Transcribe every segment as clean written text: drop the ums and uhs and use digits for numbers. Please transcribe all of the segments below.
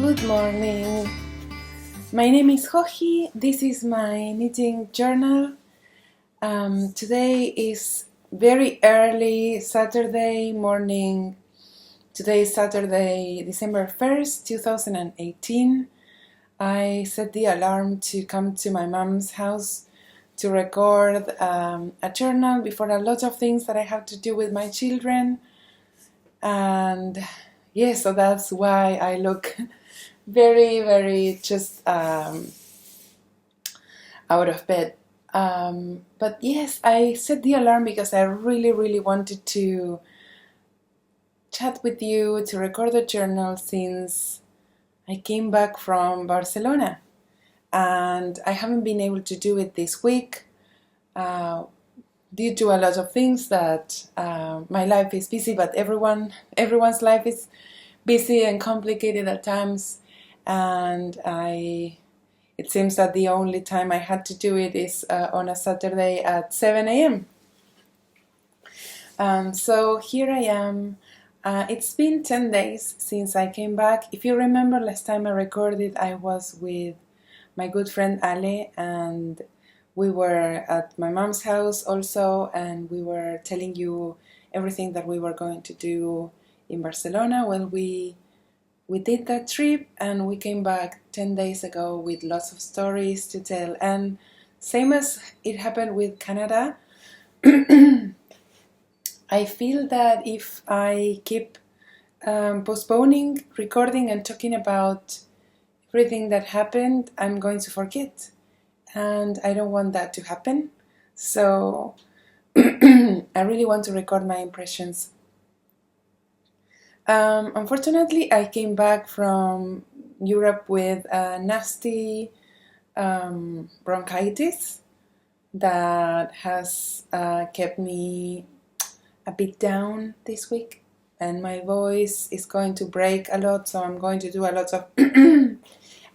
Good morning. My name is Joji. This is my knitting journal. Today is very early Saturday morning. Today is Saturday, December 1st, 2018. I set the alarm to come to my mom's house to record a journal before a lot of things that I have to do with my children. And yes, so that's why I look very just out of bed. But yes, I set the alarm because I really wanted to chat with you, to record a journal since I came back from Barcelona. And I haven't been able to do it this week due to a lot of things that my life is busy, but everyone's life is busy and complicated at times. And it seems that the only time I had to do it is on a Saturday at 7 a.m. So here I am. It's been 10 days since I came back. If you remember, last time I recorded, I was with my good friend Ale, and we were at my mom's house also, and we were telling you everything that we were going to do in Barcelona when we did that trip, and we came back 10 days ago with lots of stories to tell. And same as it happened with Canada, I feel that if I keep postponing recording and talking about everything that happened, I'm going to forget. And I don't want that to happen. So I really want to record my impressions. Unfortunately, I came back from Europe with a nasty bronchitis that has kept me a bit down this week, and my voice is going to break a lot, so I'm going to do a lot of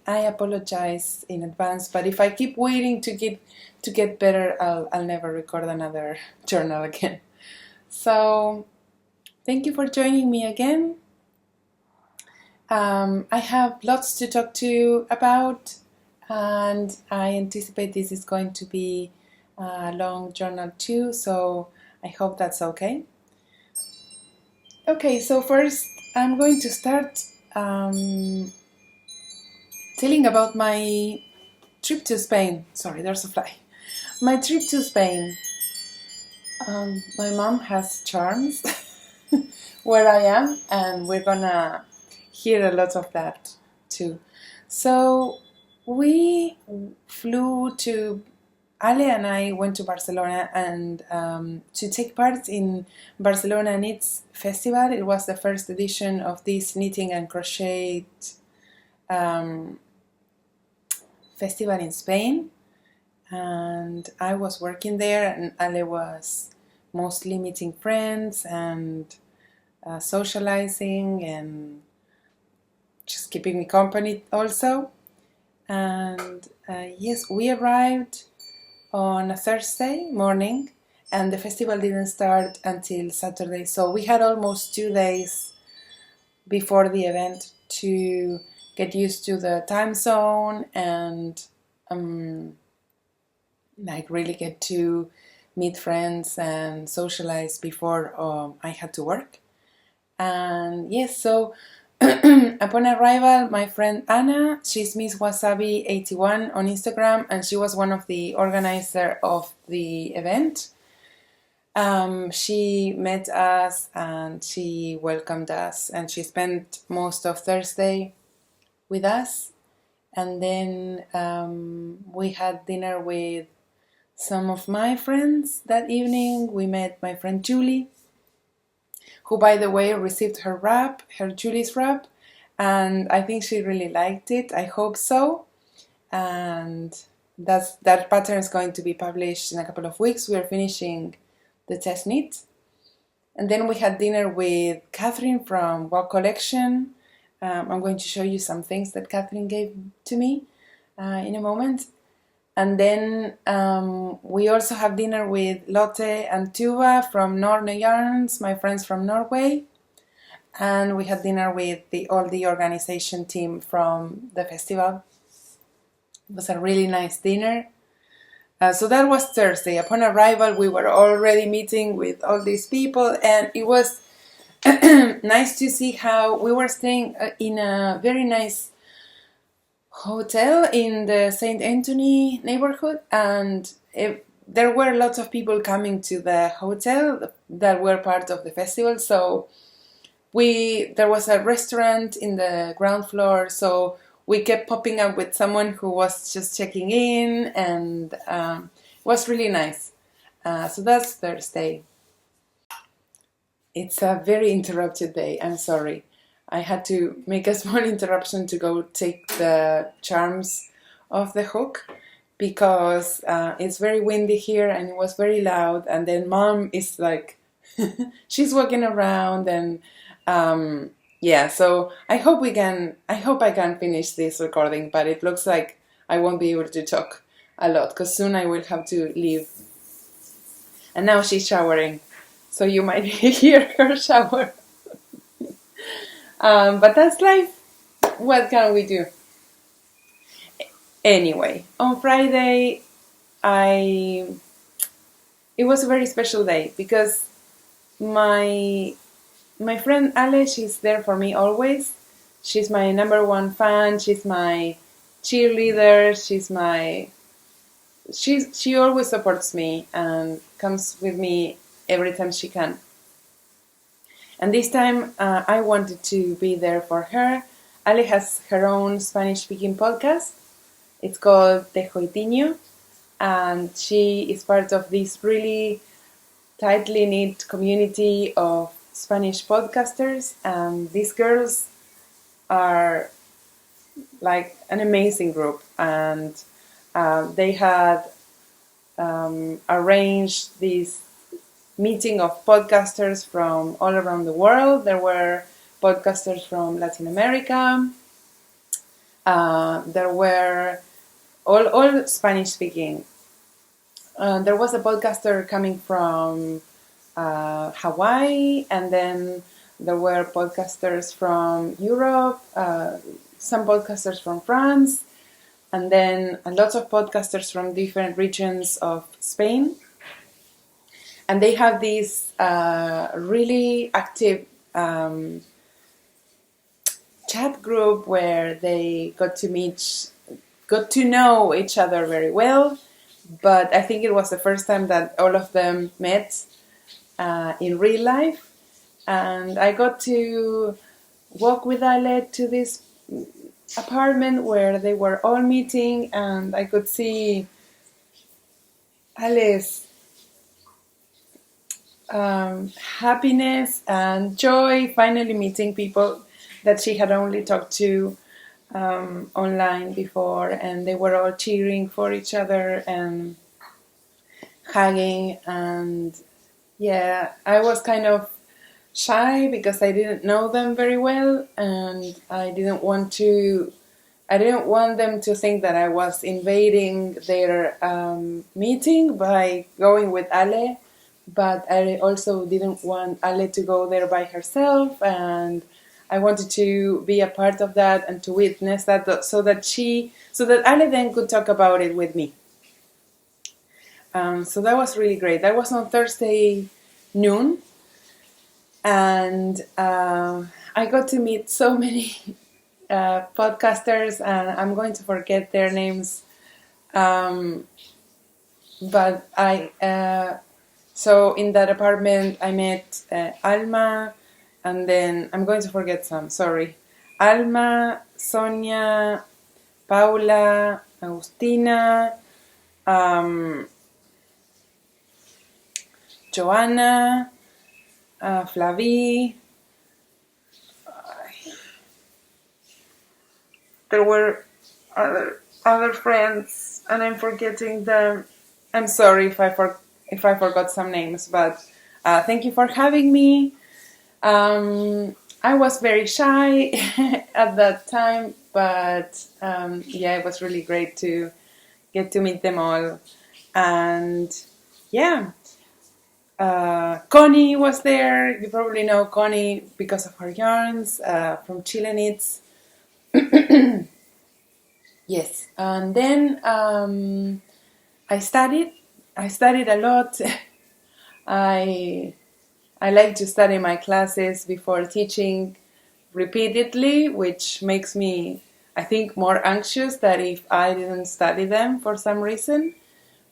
I apologize in advance, but if I keep waiting to get better, I'll never record another journal again. So thank you for joining me again. I have lots to talk to you about, and I anticipate this is going to be a long journal too, so I hope that's okay. Okay, so first I'm going to start telling about my trip to Spain. Sorry, there's a fly. My trip to Spain. My mom has charms where I am, and we're gonna hear a lot of that too. So we flew to Ale and I went to Barcelona and to take part in Barcelona Knits Festival. It was the first edition of this knitting and crochet festival in Spain, and I was working there, and Ale was mostly meeting friends and socializing and just keeping me company also. And yes, we arrived on a Thursday morning, and the festival didn't start until Saturday, so we had almost 2 days before the event to get used to the time zone and like really get to meet friends and socialize before I had to work. And yes, so upon arrival, my friend Anna, she's Miss Wasabi 81 on Instagram, and she was one of the organizers of the event. She met us and she welcomed us, and she spent most of Thursday with us. And then we had dinner with some of my friends that evening. We met my friend Julie, who, by the way, received her Julie's wrap, and I think she really liked it. I hope so. And that pattern is going to be published in a couple of weeks. We are finishing the test knit. And then we had dinner with Catherine from Wow Collection. I'm going to show you some things that Catherine gave to me in a moment. And then we also have dinner with Lotte and Tuva from Norne Yarns, my friends from Norway. and we had dinner with all the organization team from the festival. It was a really nice dinner. So that was Thursday. Upon arrival, we were already meeting with all these people, and it was nice to see how we were staying in a very nice hotel in the St. Anthony neighborhood, and there were lots of people coming to the hotel that were part of the festival. So there was a restaurant in the ground floor, so we kept popping up with someone who was just checking in, and it was really nice. So that's Thursday. It's a very interrupted day. I'm sorry. I had to make a small interruption to go take the charms off the hook because it's very windy here and it was very loud. And then Mom is like, she's walking around and yeah. So I hope I can finish this recording, but it looks like I won't be able to talk a lot because soon I will have to leave. And now she's showering, so you might hear her shower. But that's life. What can we do? Anyway, on Friday, it was a very special day because my friend Ale, she's there for me always. She's my number one fan. She's my cheerleader. She always supports me and comes with me every time she can. And this time I wanted to be there for her. Ale has her own Spanish-speaking podcast. It's called Tejoitiño, and she is part of this really tightly knit community of Spanish podcasters. And these girls are like an amazing group, and they had arranged this meeting of podcasters from all around the world. There were podcasters from Latin America. There were all Spanish speaking. There was a podcaster coming from Hawaii, and then there were podcasters from Europe, some podcasters from France, and then a lot of podcasters from different regions of Spain. And they have this really active chat group where they got to know each other very well. But I think it was the first time that all of them met in real life. And I got to walk with Ale to this apartment where they were all meeting, and I could see Ale's happiness and joy finally meeting people that she had only talked to online before, and they were all cheering for each other and hugging. And yeah, I was kind of shy because I didn't know them very well, and I didn't want them to think that I was invading their meeting by going with Ale. But I also didn't want Ale to go there by herself, and I wanted to be a part of that and to witness that, so that Ale then could talk about it with me. So that was really great. That was on Thursday noon, and I got to meet so many podcasters, and I'm going to forget their names. But so in that apartment, I met Alma, and then I'm going to forget some, sorry. Alma, Sonia, Paula, Agustina, Joanna, Flavie. There were other friends, and I'm forgetting them. I'm sorry if I forgot some names, but thank you for having me. I was very shy at that time, but yeah, it was really great to get to meet them all. And yeah, Connie was there. You probably know Connie because of her yarns from Chile Knits. Yes, and then I studied. I studied a lot. I like to study my classes before teaching repeatedly, which makes me, I think, more anxious than if I didn't study them for some reason.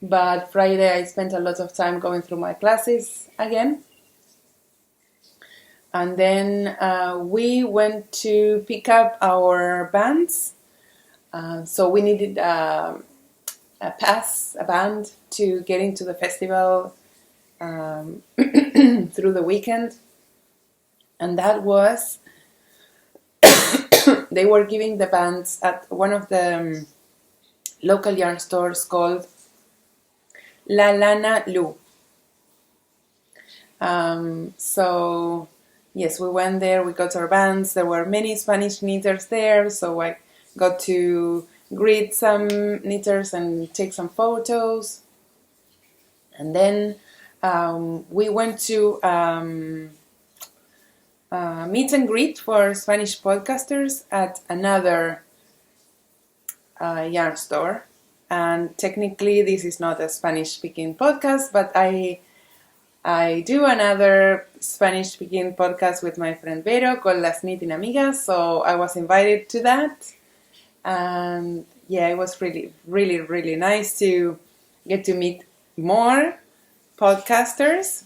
But Friday I spent a lot of time going through my classes again. And then we went to pick up our bands. So we needed a band to get into the festival through the weekend. And that was, they were giving the bands at one of the local yarn stores called La Lana Lu. So yes, we went there, we got our bands. There were many Spanish knitters there, so I got to greet some knitters and take some photos. And then we went to meet and greet for Spanish podcasters at another yarn store. And technically this is not a Spanish-speaking podcast, but I do another Spanish-speaking podcast with my friend Vero called Las Knitting Amigas, so I was invited to that. And yeah, it was really, really, really nice to get to meet more podcasters.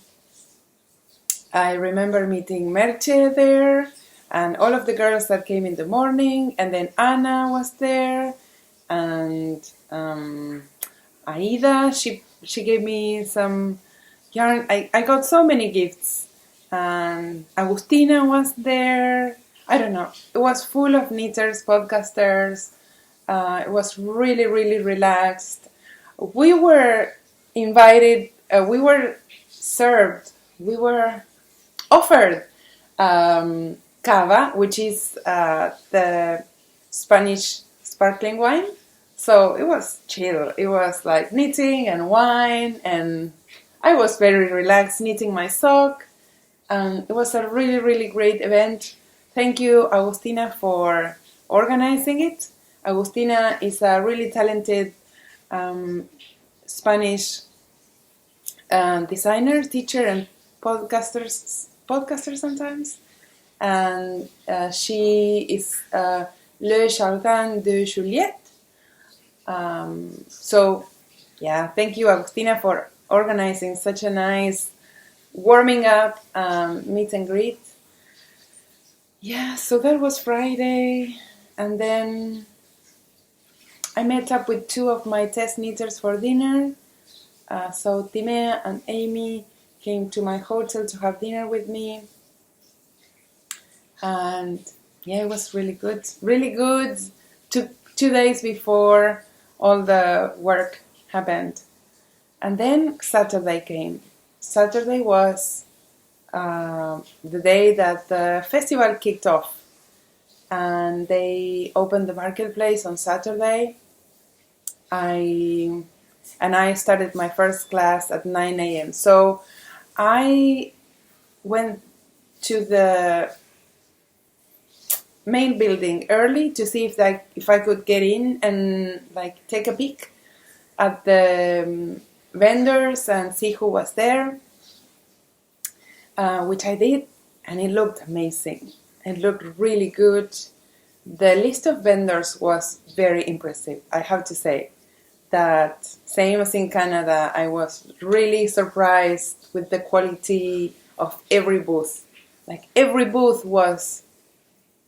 I remember meeting Merche there, and all of the girls that came in the morning, and then Anna was there, and Aida, she gave me some yarn. I got so many gifts, and Agustina was there. I don't know, it was full of knitters, podcasters. It was really, really relaxed. We were invited, we were served, we were offered cava, which is the Spanish sparkling wine. So it was chill. It was like knitting and wine, and I was very relaxed knitting my sock. And it was a really, really great event. Thank you, Agustina, for organizing it. Agustina is a really talented Spanish designer, teacher, and podcaster sometimes. And she is Le Jardin de Juliette. So, yeah, thank you, Agustina, for organizing such a nice warming up meet and greet. Yeah, so that was Friday, and then I met up with two of my test knitters for dinner. So Timea and Amy came to my hotel to have dinner with me. And yeah, it was really good. Really good. 2 days before all the work happened. And then Saturday came. Saturday was the day that the festival kicked off. And they opened the marketplace on Saturday. I started my first class at 9 a.m. So I went to the main building early to see if I could get in and like take a peek at the vendors and see who was there, which I did, and it looked amazing. It looked really good. The list of vendors was very impressive, I have to say. That same as in Canada, I was really surprised with the quality of every booth. Like every booth was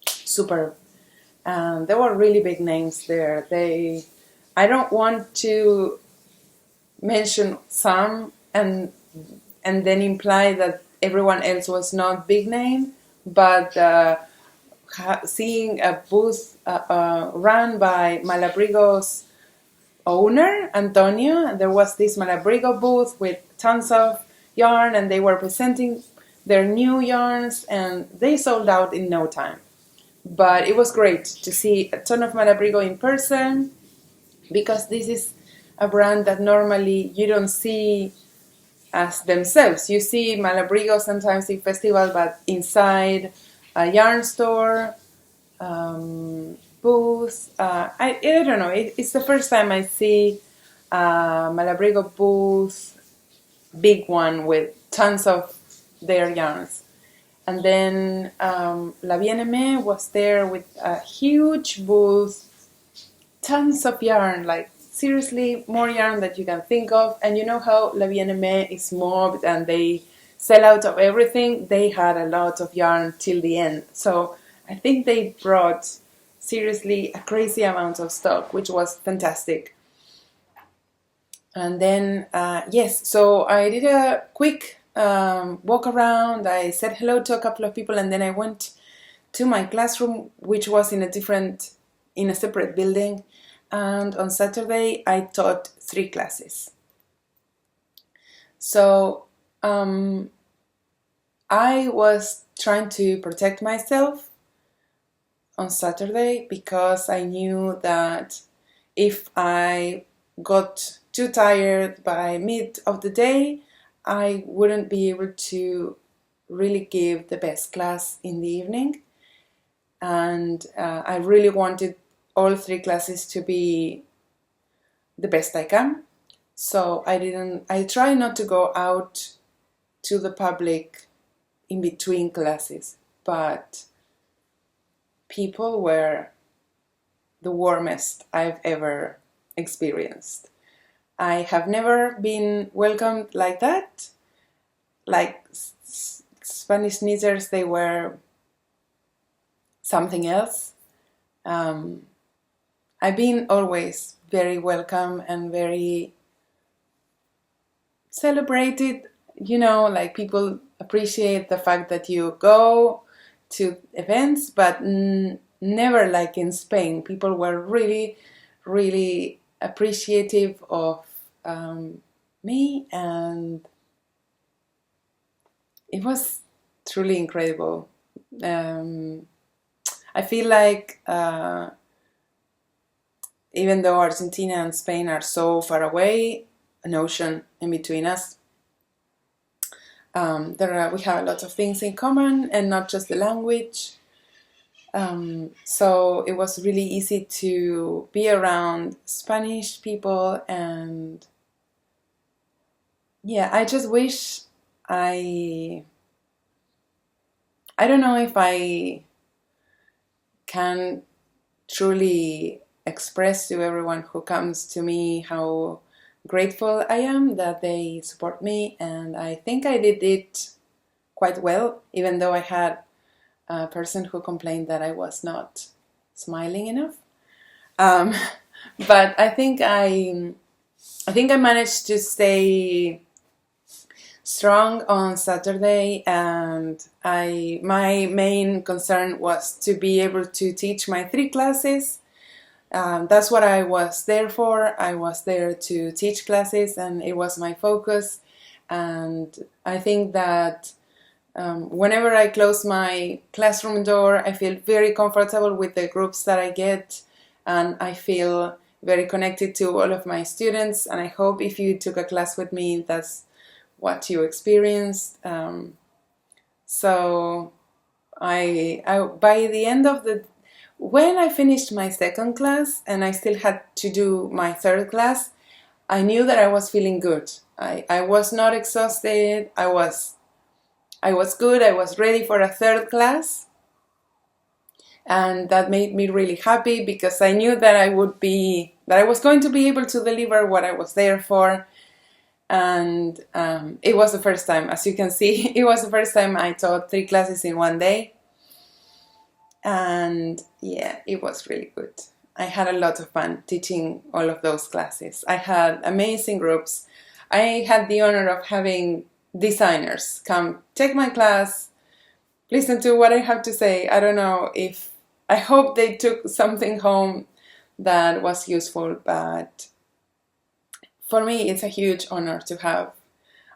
superb. There were really big names there. I don't want to mention some and then imply that everyone else was not big name, but seeing a booth run by Malabrigo's owner, Antonio, and there was this Malabrigo booth with tons of yarn, and they were presenting their new yarns, and they sold out in no time. But it was great to see a ton of Malabrigo in person, because this is a brand that normally you don't see as themselves. You see Malabrigo sometimes in festival, but inside a yarn store booth. I don't know. It's the first time I see Malabrigo booth, big one with tons of their yarns. And then La Bien-Aimée was there with a huge booth, tons of yarn, like seriously more yarn that you can think of. And you know how La Bien-Aimée is mobbed and they sell out of everything? They had a lot of yarn till the end. So I think they brought seriously a crazy amount of stock, which was fantastic. And then, yes, so I did a quick walk around. I said hello to a couple of people, and then I went to my classroom, which was in a separate building. And on Saturday, I taught 3 classes. So I was trying to protect myself on Saturday because I knew that if I got too tired by mid of the day, I wouldn't be able to really give the best class in the evening. And I really wanted all 3 classes to be the best I can. So I try not to go out to the public in between classes, but people were the warmest I've ever experienced. I have never been welcomed like that. Like Spanish knitters, they were something else. I've been always very welcome and very celebrated. You know, like people appreciate the fact that you go to events, but never like in Spain. People were really, really appreciative of me, and it was truly incredible. I feel like even though Argentina and Spain are so far away, an ocean in between us, we have a lot of things in common, and not just the language. So it was really easy to be around Spanish people, and yeah, I just wish I don't know if I can truly express to everyone who comes to me how grateful I am that they support me, and I think I did it quite well, even though I had a person who complained that I was not smiling enough. But I think I managed to stay strong on Saturday, and my main concern was to be able to teach my 3 classes. That's what I was there for. I was there to teach classes, and it was my focus. And I think that whenever I close my classroom door, I feel very comfortable with the groups that I get, and I feel very connected to all of my students. And I hope if you took a class with me, that's what you experienced. So I by the end of when I finished my 2nd class and I still had to do my 3rd class, I knew that I was feeling good. I was not exhausted. I was good. I was ready for a 3rd class. And that made me really happy because I knew that I was going to be able to deliver what I was there for. And it was the first time, as you can see, it was the first time I taught 3 classes in one day. And yeah, it was really good. I had a lot of fun teaching all of those classes. I had amazing groups. I had the honor of having designers come take my class, listen to what I have to say. I hope they took something home that was useful, but for me, it's a huge honor to have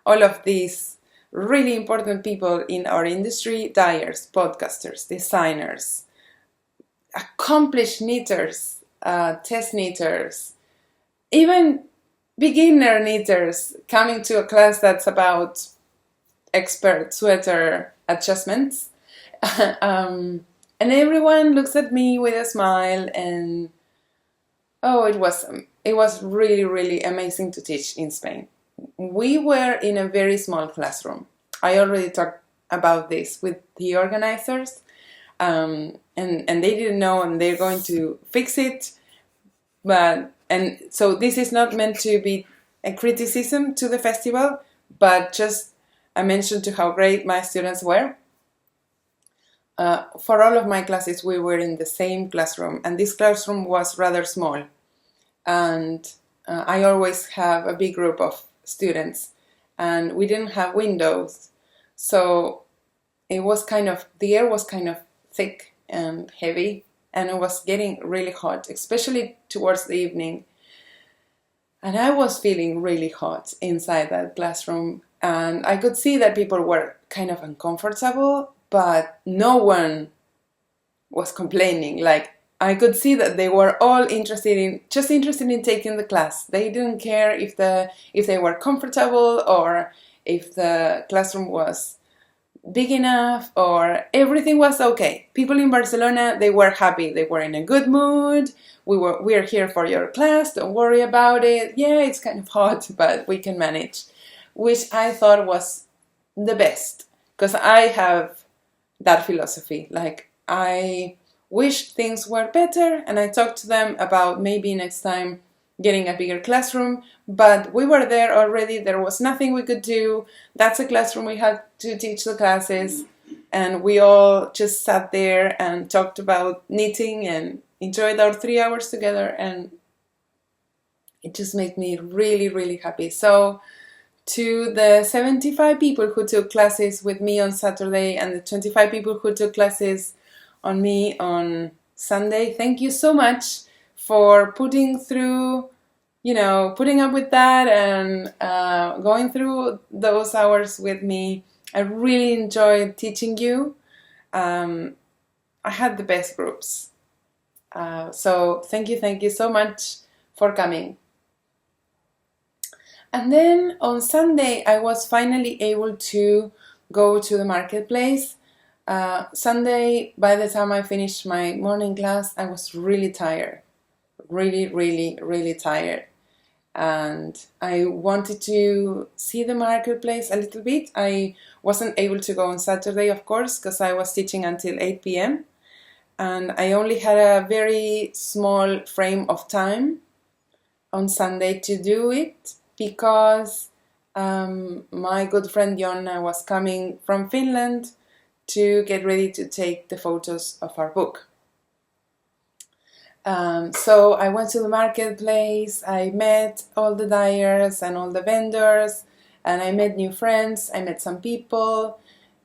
all of these really important people in our industry: dyers, podcasters, designers, accomplished knitters, test knitters, even beginner knitters coming to a class that's about expert sweater adjustments. And everyone looks at me with a smile, and oh, it was really, really amazing to teach in Spain. We were in a very small classroom. I already talked about this with the organizers, and they didn't know, and they're going to fix it. And so this is not meant to be a criticism to the festival, but just a mention to how great my students were. For all of my classes, we were in the same classroom, and this classroom was rather small. And I always have a big group of students, and we didn't have windows, so the air was kind of thick and heavy, and it was getting really hot, especially towards the evening. And I was feeling really hot inside that classroom, and I could see that people were kind of uncomfortable, but no one was complaining. Like, I could see that they were all interested in taking the class. They didn't care if they were comfortable, or if the classroom was big enough, or everything was okay. People in Barcelona, they were happy. They were in a good mood. We're here for your class. Don't worry about it. Yeah, it's kind of hot, but we can manage. Which I thought was the best, because I have that philosophy. Like, I wish things were better, and I talked to them about maybe next time getting a bigger classroom, but we were there already. There was nothing we could do. That's a classroom we had to teach the classes, and we all just sat there and talked about knitting and enjoyed our 3 hours together, and it just made me really, really happy. So to the 75 people who took classes with me on Saturday, and the 25 people who took classes on me on Sunday, thank you so much for putting up with that, and going through those hours with me. I really enjoyed teaching you. I had the best groups. So thank you so much for coming. And then on Sunday, I was finally able to go to the marketplace. Sunday, by the time I finished my morning class, I was really tired. Really, really, really tired. And I wanted to see the marketplace a little bit. I wasn't able to go on Saturday, of course, because I was teaching until 8 p.m. And I only had a very small frame of time on Sunday to do it, because my good friend Jonna was coming from Finland to get ready to take the photos of our book. So I went to the marketplace. I met all the dyers and all the vendors, and I met new friends. I met some people,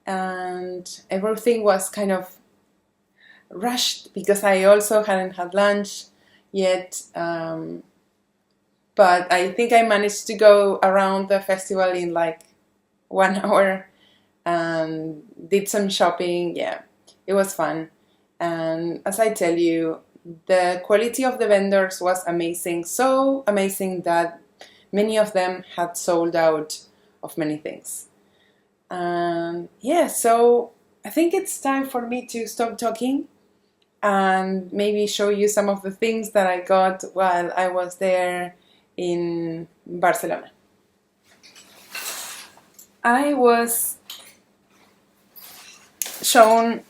and everything was kind of rushed because I also hadn't had lunch yet. But I think I managed to go around the festival in like 1 hour and did some shopping. Yeah, it was fun. And as I tell you, the quality of the vendors was amazing. So amazing that many of them had sold out of many things. So I think it's time for me to stop talking and maybe show you some of the things that I got while I was there in Barcelona. I was shown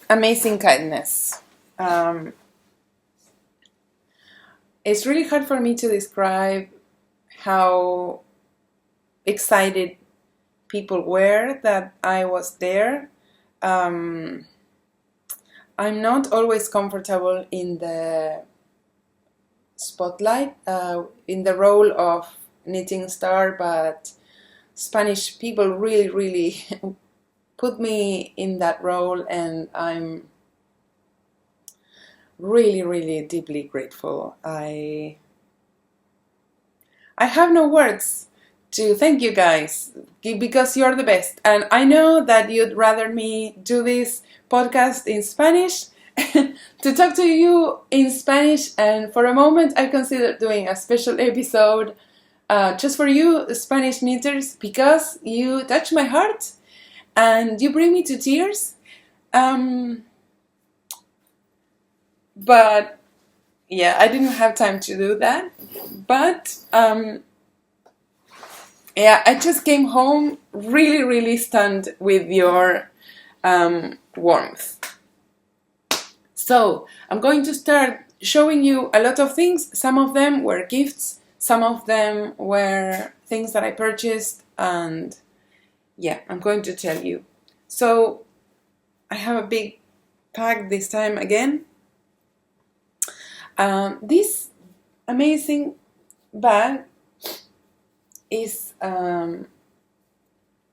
amazing kindness. It's really hard for me to describe how excited people were that I was there. I'm not always comfortable in the spotlight, in the role of knitting star, but Spanish people really, really put me in that role, and I'm really, really deeply grateful. I have no words to thank you guys, because you're the best. And I know that you'd rather me do this podcast in Spanish, to talk to you in Spanish, and for a moment I considered doing a special episode just for you, Spanish knitters, because you touch my heart and you bring me to tears. But yeah, I didn't have time to do that. But yeah, I just came home really, really stunned with your warmth. So I'm going to start showing you a lot of things. Some of them were gifts, some of them were things that I purchased, and yeah, I'm going to tell you. So I have a big pack this time again. This amazing bag is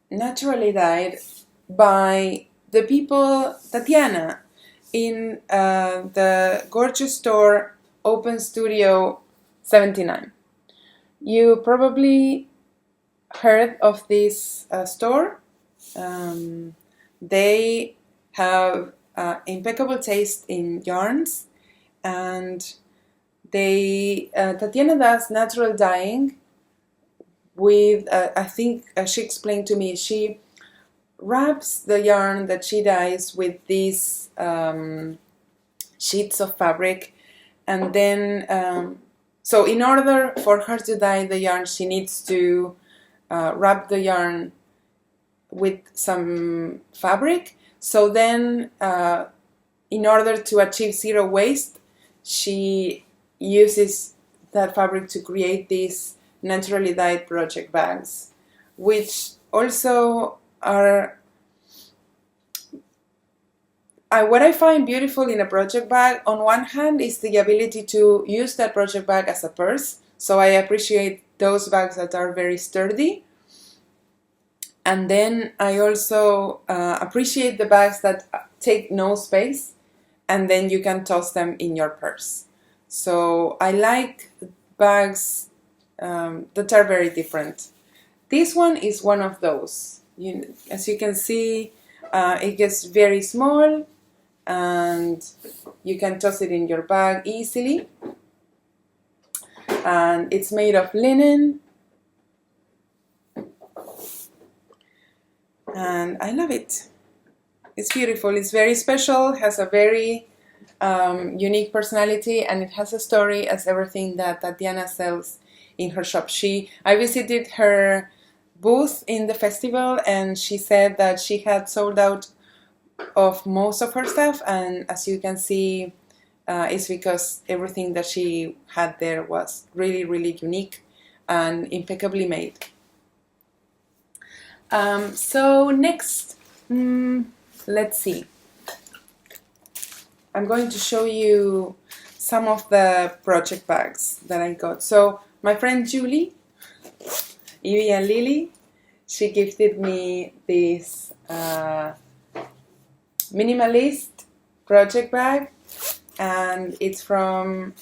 naturally dyed by the people, Tatiana, in the gorgeous store Open Studio 79. You probably heard of this store. They have impeccable taste in yarns, and Tatiana does natural dyeing with, I think she explained to me, she wraps the yarn that she dyes with these sheets of fabric, and then so in order for her to dye the yarn, she needs to wrap the yarn with some fabric. So then in order to achieve zero waste, she uses that fabric to create these naturally dyed project bags, which also are what I find beautiful in a project bag. On one hand is the ability to use that project bag as a purse, so I appreciate those bags that are very sturdy. And then I also appreciate the bags that take no space, and then you can toss them in your purse. So I like bags that are very different. This one is one of those. As you can see, it gets very small, and you can toss it in your bag easily. And it's made of linen, and I love it. It's beautiful, it's very special, has a very unique personality, and it has a story, as everything that Tatiana sells in her shop. I visited her booth in the festival, and she said that she had sold out of most of her stuff, and as you can see, it's because everything that she had there was really, really unique and impeccably made. So next, let's see. I'm going to show you some of the project bags that I got. So my friend Julie, Evie and Lily, she gifted me this minimalist project bag, and it's from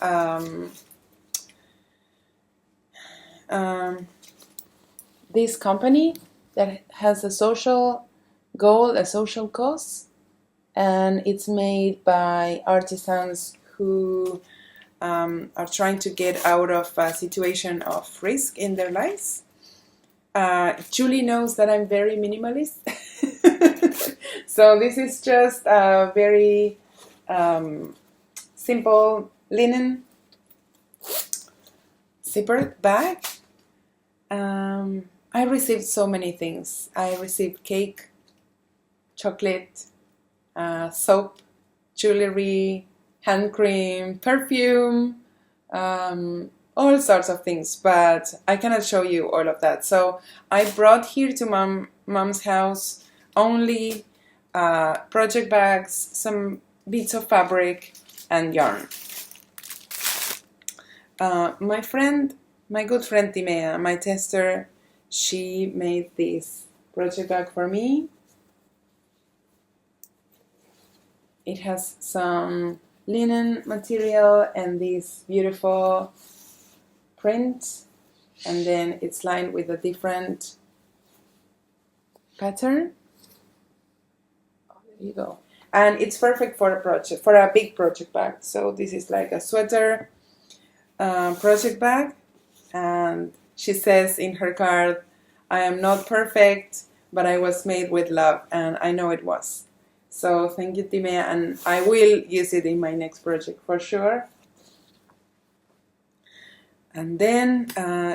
this company that has a social goal, a social cause, and it's made by artisans who are trying to get out of a situation of risk in their lives. Julie knows that I'm very minimalist, so this is just a very simple linen zippered bag. I received so many things. I received cake, chocolate, soap, jewelry, hand cream, perfume, all sorts of things, but I cannot show you all of that. So I brought here to mom's house only project bags, some bits of fabric, and yarn. My good friend Timea, my tester, she made this project bag for me. It has some linen material and this beautiful print, and then it's lined with a different pattern. Oh, there you go. and it's perfect for a project, for a big project bag. So this is like a sweater project bag, and she says in her card, "I am not perfect, but I was made with love," and I know it was. So thank you, Timea, and I will use it in my next project for sure. And then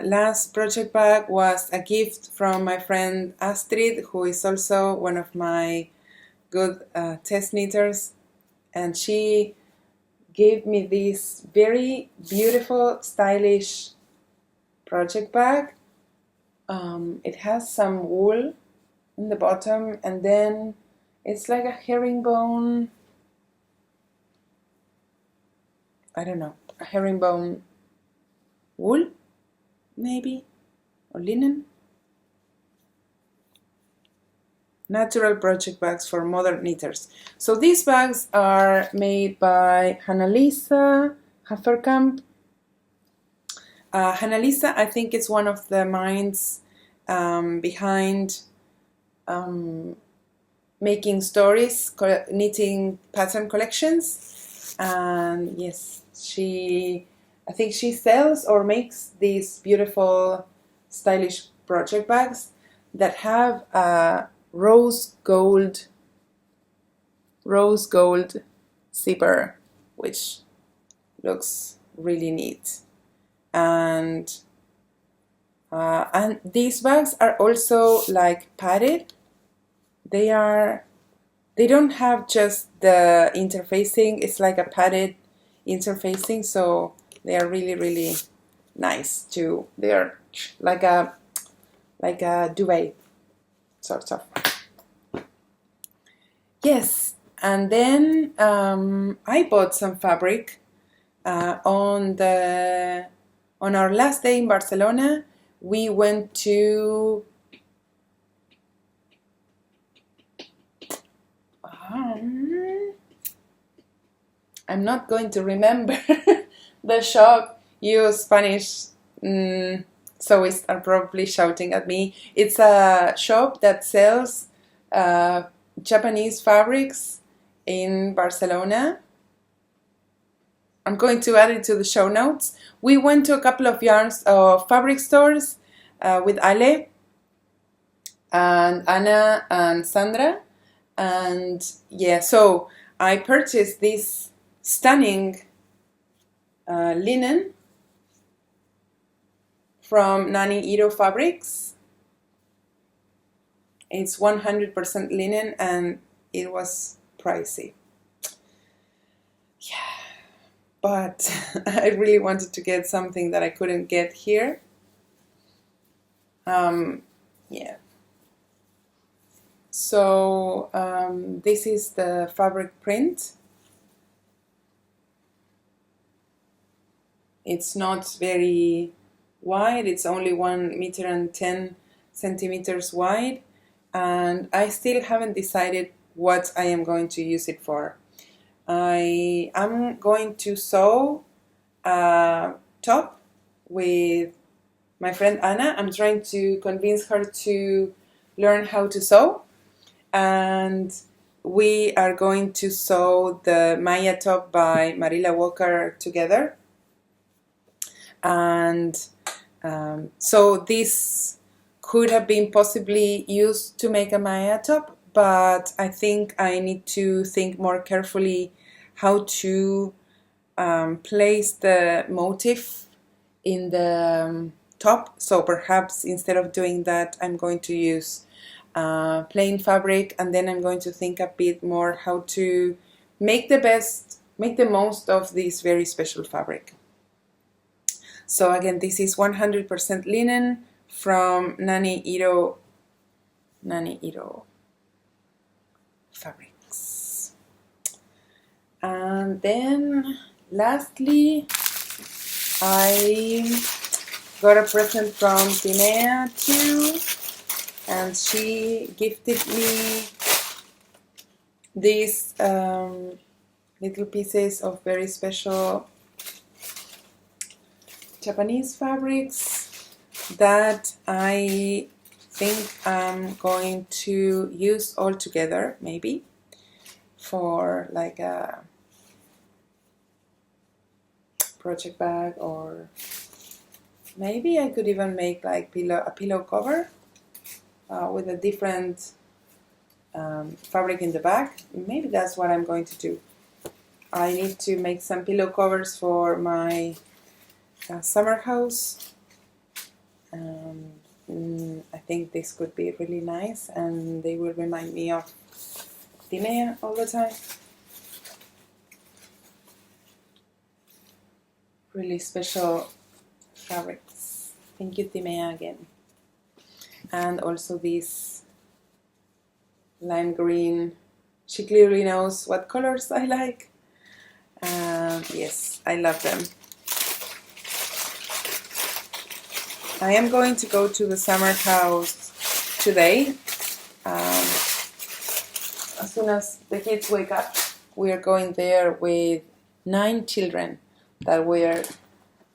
last project bag was a gift from my friend Astrid, who is also one of my good test knitters, and she gave me this very beautiful, stylish project bag. It has some wool in the bottom, and then it's like a herringbone, I don't know, a herringbone wool, maybe, or linen. Natural project bags for modern knitters. So these bags are made by Hannalisa Haferkamp. Hannalisa, I think, is one of the minds behind making stories, knitting pattern collections, and yes, I think she sells or makes these beautiful, stylish project bags that have a rose gold zipper, which looks really neat. And these bags are also like padded. They don't have just the interfacing, it's like a padded interfacing, so they are really, really nice too. They are like a duvet, sort of. Yes, and then I bought some fabric on our last day in Barcelona. We went to I'm not going to remember the shop. You Spanish sewists are probably shouting at me. It's a shop that sells Japanese fabrics in Barcelona. I'm going to add it to the show notes. We went to a couple of yarns of fabric stores with Ale and Anna and Sandra. And yeah, so I purchased this stunning linen from Nani Ito Fabrics. It's 100% linen and it was pricey. Yeah, but I really wanted to get something that I couldn't get here. Yeah. So this is the fabric print. It's not very wide, it's only 1 meter and 10 centimeters wide, and I still haven't decided what I am going to use it for. I am going to sew a top with my friend Anna. I'm trying to convince her to learn how to sew, and we are going to sew the Maya top by Marilla Walker together. And so this could have been possibly used to make a Maya top, but I think I need to think more carefully how to place the motif in the top. So perhaps instead of doing that, I'm going to use plain fabric, and then I'm going to think a bit more how to make the most of this very special fabric. So again, this is 100% linen from Nani Ito Fabrics. And then lastly, I got a present from Tinea too, and she gifted me these little pieces of very special Japanese fabrics that I think I'm going to use all together, maybe, for like a project bag, or maybe I could even make like a pillow cover with a different fabric in the back. Maybe that's what I'm going to do. I need to make some pillow covers for my summer house. I think this could be really nice, and they will remind me of Timea all the time. Really special fabrics. Thank you, Timea, again. And also this lime green. She clearly knows what colors I like. Yes, I love them. I am going to go to the summer house today. As soon as the kids wake up, we are going there with 9 children that we are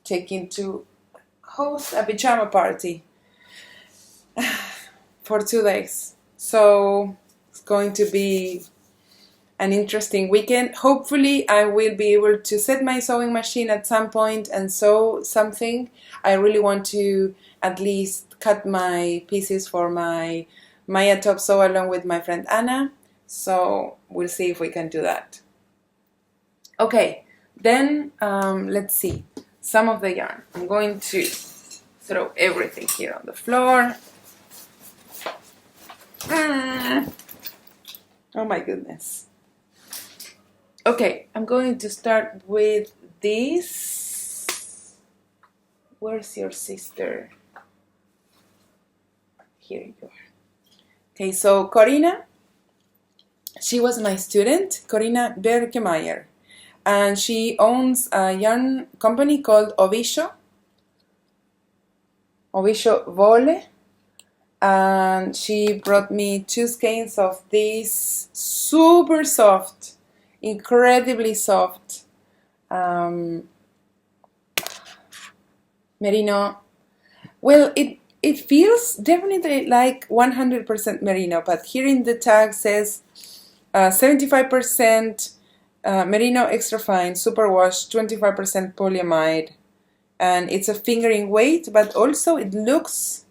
taking to host a pajama party for 2 days. So it's going to be an interesting weekend. Hopefully I will be able to set my sewing machine at some point and sew something. I really want to at least cut my pieces for my Maya top sew along with my friend Anna. So we'll see if we can do that. Okay, then let's see some of the yarn. I'm going to throw everything here on the floor. Oh my goodness. Okay, I'm going to start with this. Where's your sister? Here you are. Okay, so Corina, she was my student, Corina Berkemeyer, and she owns a yarn company called Ovisho Vole, and she brought me 2 skeins of this super soft, incredibly soft merino. Well, it feels definitely like 100% merino, but here in the tag says 75% merino extra fine superwash, 25% polyamide, and it's a fingering weight, but also it looks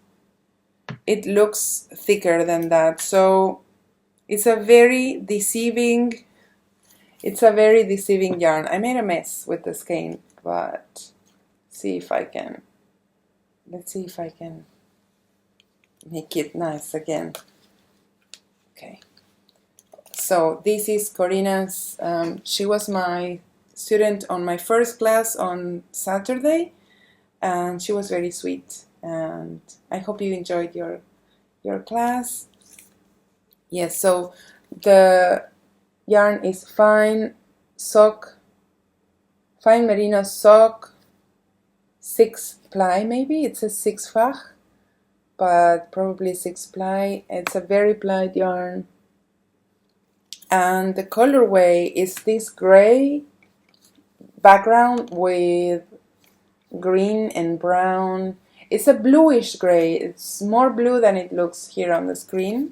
thicker than that. So it's a very deceiving yarn. I made a mess with the skein, but let's see if I can make it nice again. Okay. So this is Corina's. She was my student on my first class on Saturday, and she was very sweet. And I hope you enjoyed your class. Yes. So the yarn is fine merino sock, 6 ply maybe. It says 6 fach, but probably 6 ply. It's a very plied yarn. And the colorway is this gray background with green and brown. It's a bluish gray. It's more blue than it looks here on the screen.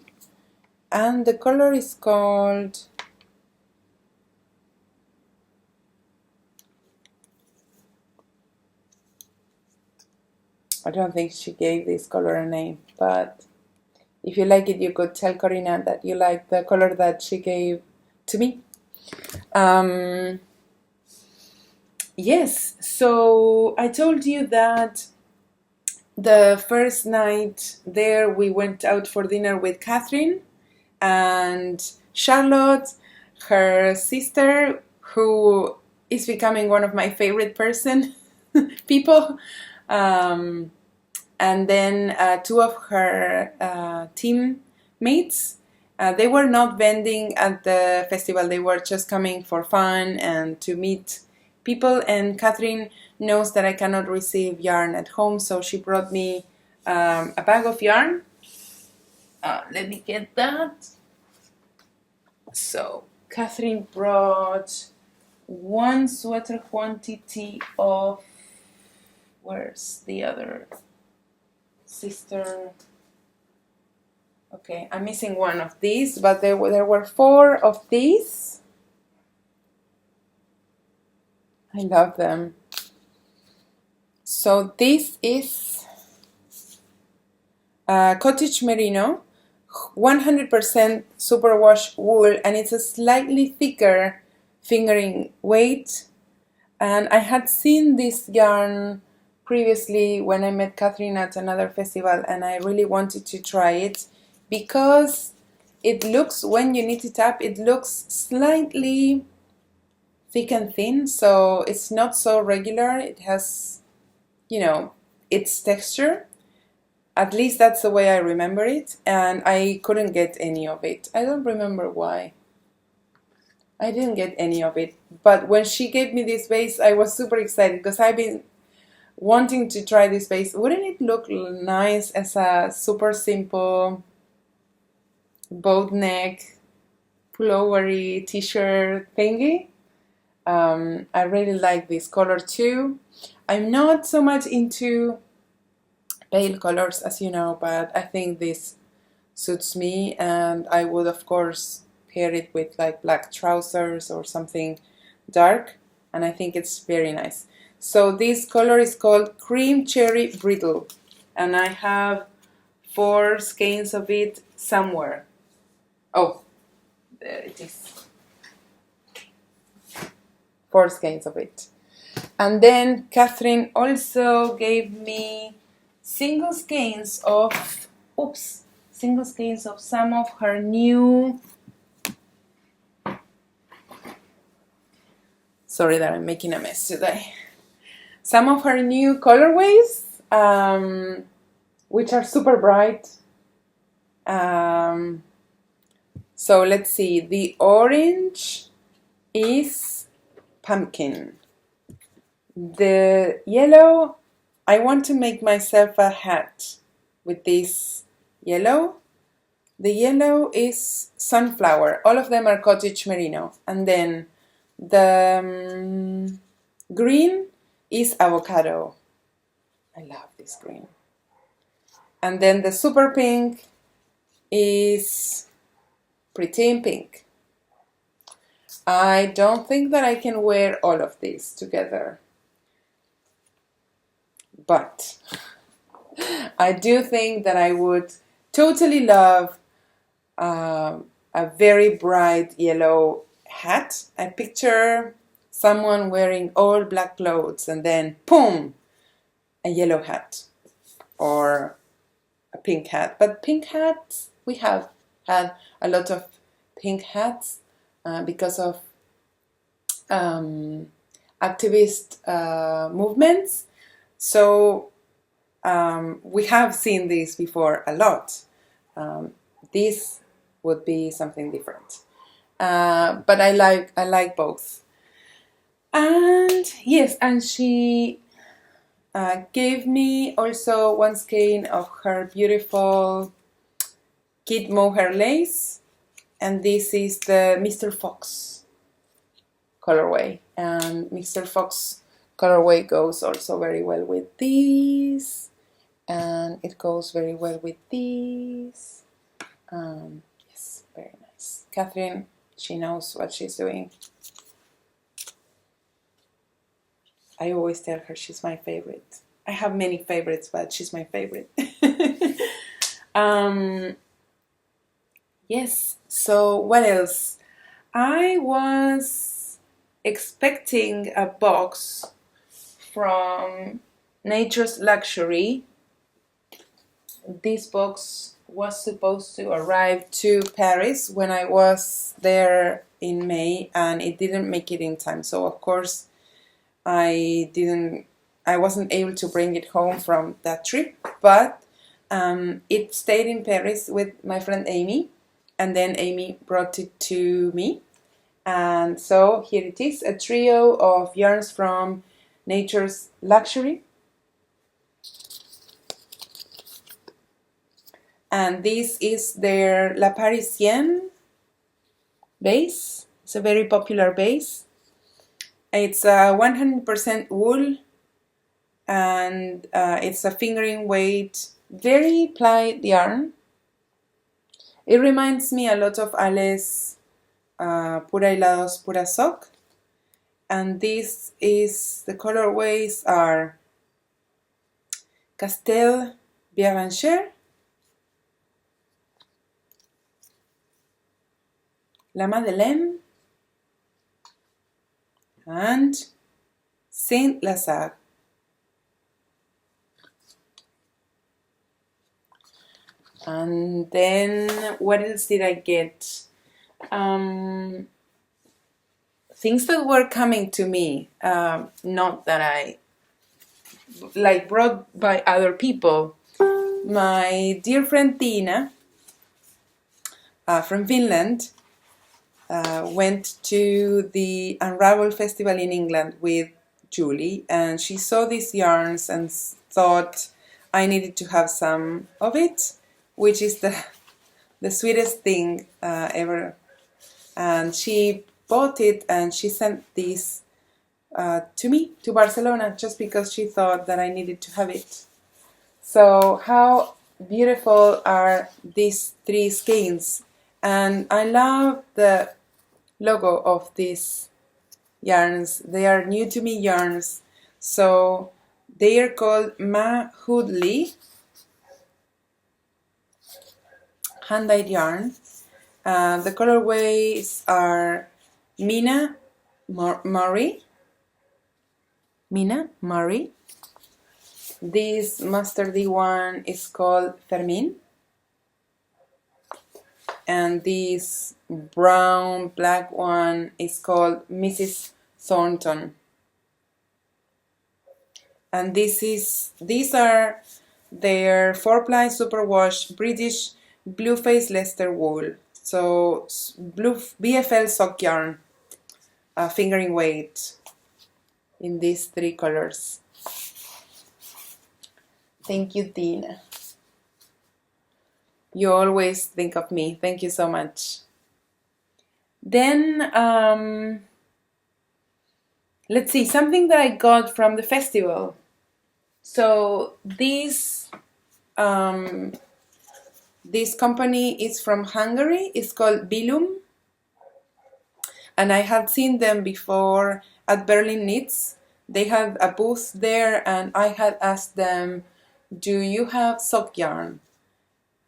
And the color is called... I don't think she gave this color a name, but if you like it, you could tell Corina that you like the color that she gave to me. Yes, so I told you that the first night there we went out for dinner with Catherine and Charlotte, her sister, who is becoming one of my favorite people. And then 2 of her teammates. They were not vending at the festival. They were just coming for fun and to meet people. And Catherine knows that I cannot receive yarn at home, so she brought me a bag of yarn. Let me get that. So Catherine brought 1 sweater quantity of... Where's the other sister? Okay, I'm missing one of these, but there were 4 of these. I love them. So this is cottage merino, 100% superwash wool, and it's a slightly thicker fingering weight. And I had seen this yarn previously when I met Catherine at another festival, and I really wanted to try it because it looks, when you knit it up, it looks slightly thick and thin, so it's not so regular. It has, its texture. At least that's the way I remember it, and I couldn't get any of it. I don't remember why. I didn't get any of it. But when she gave me this base, I was super excited because I've been wanting to try this base. Wouldn't it look nice as a super simple boat neck, pullovery t-shirt thingy? I really like this color too. I'm not so much into pale colors, as you know, but I think this suits me, and I would of course pair it with like black trousers or something dark, and I think it's very nice. So this color is called Cream Cherry Brittle, and I have 4 skeins of it somewhere. Oh, there it is. 4 skeins of it. And then Catherine also gave me single skeins of some of her new, sorry that I'm making a mess today, some of her new colorways, which are super bright. So let's see, the orange is pumpkin. The yellow, I want to make myself a hat with this yellow. The yellow is sunflower. All of them are cottage merino. And then the green is avocado. I love this green. And then the super pink is pretty in pink. I don't think that I can wear all of these together, but I do think that I would totally love a very bright yellow hat. I picture someone wearing all black clothes and then, boom, a yellow hat or a pink hat. But pink hats, we have had a lot of pink hats because of activist movements. So we have seen this before a lot. This would be something different. But I like both. And yes, and she gave me also 1 skein of her beautiful kid mohair lace, and this is the Mr. Fox colorway, and Mr. Fox colorway goes also very well with these, and it goes very well with these. Yes, very nice. Catherine, she knows what she's doing. I always tell her she's my favorite. I have many favorites, but she's my favorite. Yes, so what else? I was expecting a box from Nature's Luxury. This box was supposed to arrive to Paris when I was there in May, and it didn't make it in time. So of course I wasn't able to bring it home from that trip, but it stayed in Paris with my friend Amy, and then Amy brought it to me. And so here it is, a trio of yarns from Nature's Luxury. And this is their La Parisienne base. It's a very popular base. It's 100% wool, and it's a fingering weight, very plied yarn. It reminds me a lot of Ale's Pura Hilados Pura Sock. And this is, the colorways are Castel Biavancher, La Madeleine, and Saint Lazare. And then what else did I get? Things that were coming to me, not that I like brought by other people. My dear friend Tina from Finland went to the Unravel Festival in England with Julie, and she saw these yarns and thought I needed to have some of it, which is the sweetest thing ever. And she bought it and she sent these to me, to Barcelona, just because she thought that I needed to have it. So how beautiful are these three skeins. And I love the logo of these yarns. They are new to me yarns. So they are called Ma Hoodley hand-dyed yarn. The colorways are Mina Murray. This mustardy one is called Fermin. And this brown black one is called Mrs. Thornton. And these are their 4-ply superwash British Blueface Leicester wool. So blue BFL sock yarn, fingering weight in these three colors. Thank you, Tina. You always think of me. Thank you so much. Then, let's see, something that I got from the festival. So this company is from Hungary. It's called Bilum. And I had seen them before at Berlin Knits. They had a booth there, and I had asked them, do you have sock yarn?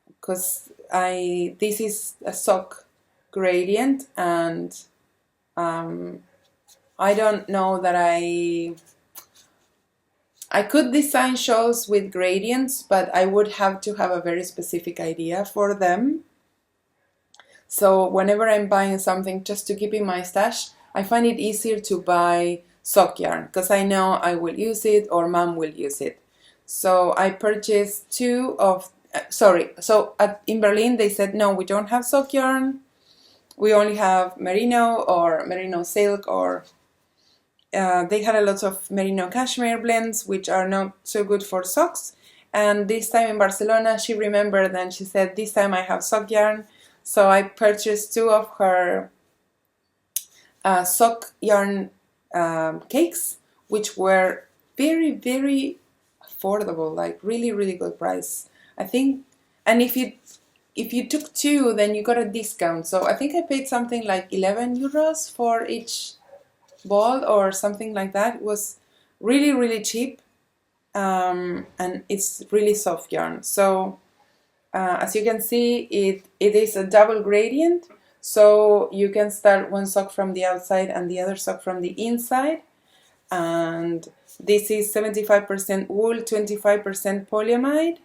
Because this is a sock gradient, and I don't know that I could design shawls with gradients, but I would have to have a very specific idea for them. So whenever I'm buying something just to keep in my stash, I find it easier to buy sock yarn because I know I will use it or mom will use it. So I purchased two of, in Berlin they said, no, we don't have sock yarn. We only have merino or merino silk, or they had a lot of merino cashmere blends, which are not so good for socks. And this time in Barcelona, she remembered and she said, this time I have sock yarn. So I purchased two of her sock yarn cakes, which were very, very affordable, like really, really good price, I think. And if you took two, then you got a discount. So I think I paid something like 11 euros for each ball or something like that. It was really, really cheap, and it's really soft yarn. So as you can see, it is a double gradient, so you can start one sock from the outside and the other sock from the inside. And this is 75% wool, 25% polyamide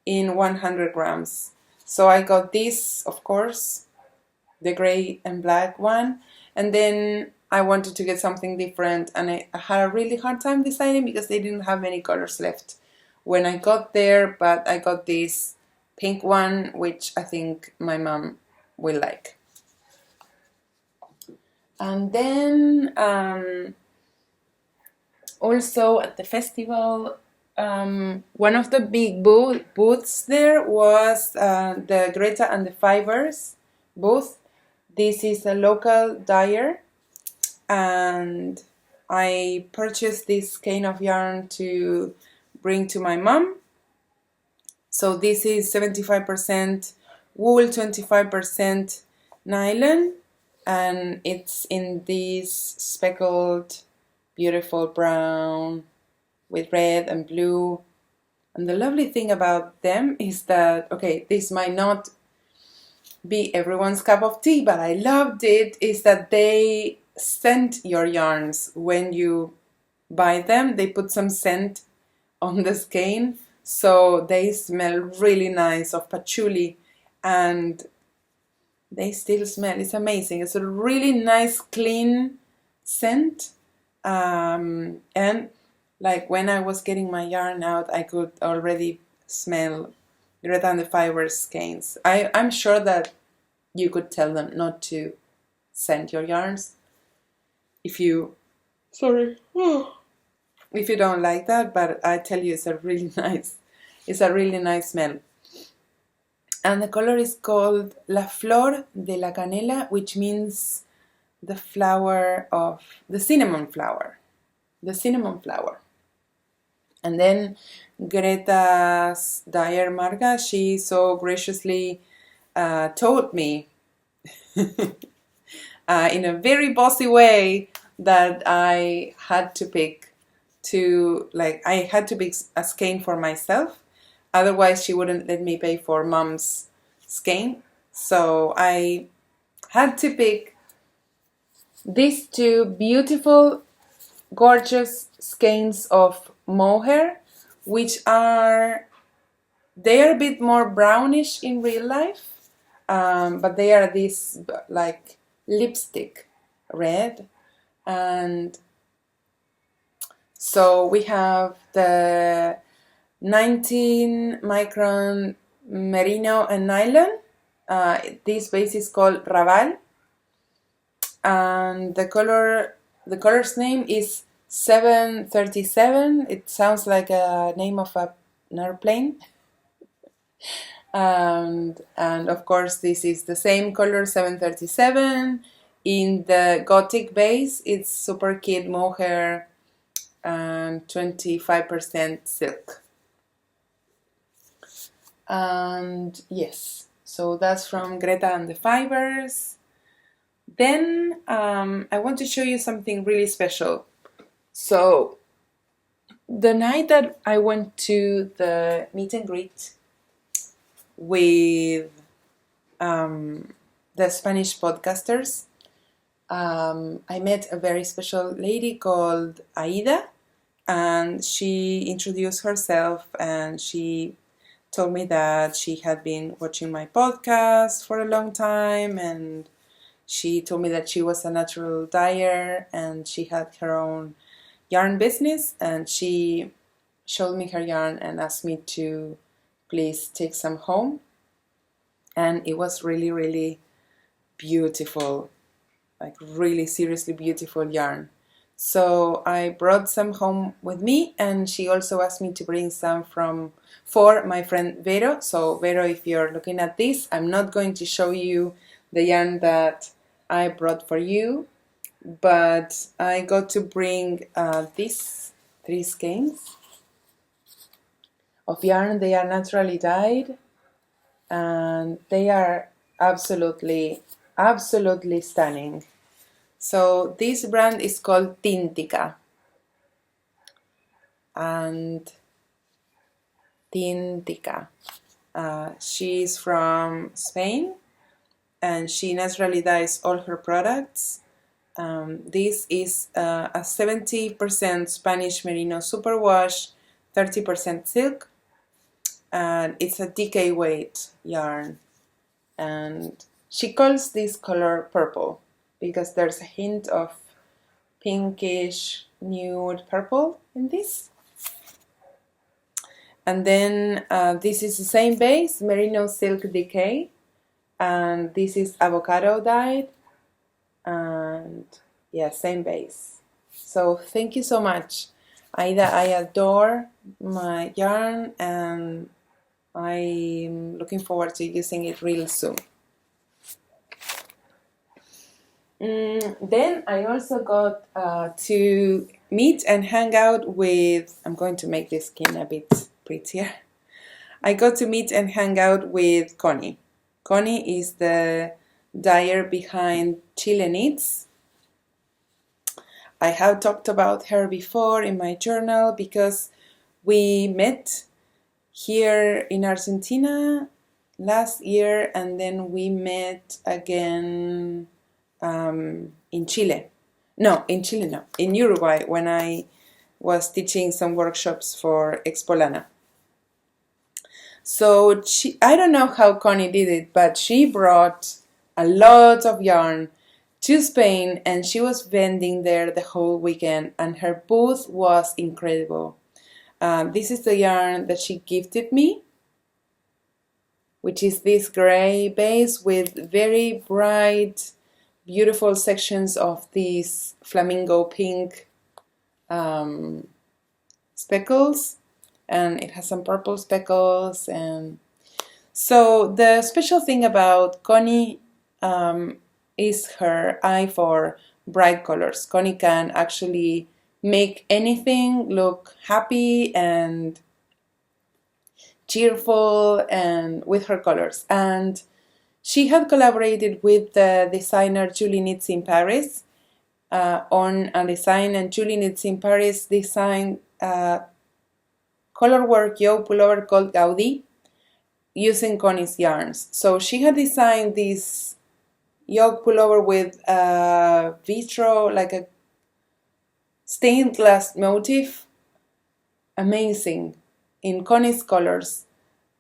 in 100 grams. So I got this, of course, the gray and black one, and then I wanted to get something different, and I had a really hard time deciding because they didn't have many colors left when I got there, but I got this pink one, which I think my mom will like. And then also at the festival, one of the big booths there was the Greta and the Fibers booth. This is a local dyer, and I purchased this skein of yarn to bring to my mom. So this is 75% wool, 25% nylon, and it's in this speckled, beautiful brown with red and blue. And the lovely thing about them is that, okay, this might not be everyone's cup of tea, but I loved it, is that they scent your yarns when you buy them. They put some scent on the skein, so they smell really nice of patchouli, and they still smell. It's amazing. It's a really nice, clean scent. And like when I was getting my yarn out, I could already smell Greta and the Fibers skeins. I'm sure that you could tell them not to scent your yarns if you, sorry, if you don't like that, but I tell you, it's a really nice smell. And the color is called La Flor de la Canela, which means the flower of the cinnamon flower. The cinnamon flower. And then Greta's dyer, Marga, she so graciously told me in a very bossy way that I had to pick a skein for myself. Otherwise, she wouldn't let me pay for mom's skein. So I had to pick these two beautiful, gorgeous skeins of mohair, which they are a bit more brownish in real life, but they are this like lipstick red. And so we have the 19 micron merino and nylon. This base is called Raval, and the color's name is 737. It sounds like a name of an airplane. And of course, this is the same color, 737. In the Gothic base, it's super kid mohair and 25% silk. And yes, so that's from Greta and the Fibers. Then I want to show you something really special. So the night that I went to the meet and greet with the Spanish podcasters, I met a very special lady called Aida, and she introduced herself, and she told me that she had been watching my podcast for a long time, and she told me that she was a natural dyer and she had her own yarn business, and she showed me her yarn and asked me to please take some home. And it was really, really beautiful, like really seriously beautiful yarn. So I brought some home with me, and she also asked me to bring some for my friend Vero. So Vero, if you're looking at this, I'm not going to show you the yarn that I brought for you, but I got to bring these 3 skeins of yarn. They are naturally dyed, and they are absolutely stunning. So this brand is called Tintica, and Tintica, she's from Spain, and she naturally dyes all her products. This is a 70% Spanish merino superwash, 30% silk, and it's a DK weight yarn. And she calls this color purple because there's a hint of pinkish nude purple in this. And then this is the same base, merino silk DK, and this is avocado dyed, and yeah, same base. So thank you so much, Aida. I adore my yarn, and I'm looking forward to using it real soon. Then I also got to meet and hang out with, I'm going to make this skin a bit prettier. I got to meet and hang out with Connie Connie is the dyer behind Chile Knits. I have talked about her before in my journal because we met here in Argentina last year, and then we met again in Chile. No, in Chile, no. In Uruguay, when I was teaching some workshops for Expolana. So I don't know how Connie did it, but she brought a lot of yarn to Spain, and she was vending there the whole weekend, and her booth was incredible. This is the yarn that she gifted me, which is this gray base with very bright, beautiful sections of these flamingo pink speckles, and it has some purple speckles. And so the special thing about Connie is her eye for bright colors. Connie can actually make anything look happy and cheerful and with her colors. And she had collaborated with the designer Julie Knits in Paris on a design, and Julie Knits in Paris designed a colorwork yoke pullover called Gaudi using Connie's yarns. So she had designed this yoke pullover with a vitro, like a stained glass motif, amazing, in Connie's colors.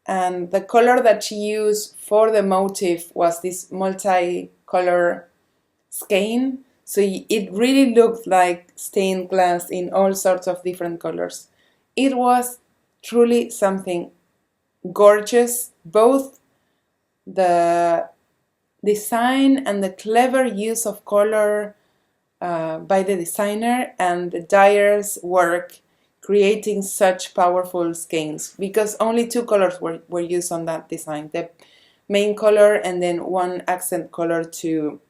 And the color that she used for the motif was this multicolor skein. So it really looked like stained glass in all sorts of different colors. It was truly something gorgeous, both the design and the clever use of color by the designer and the dyer's work creating such powerful skeins, because only two colors were used on that design, the main color and then one accent color to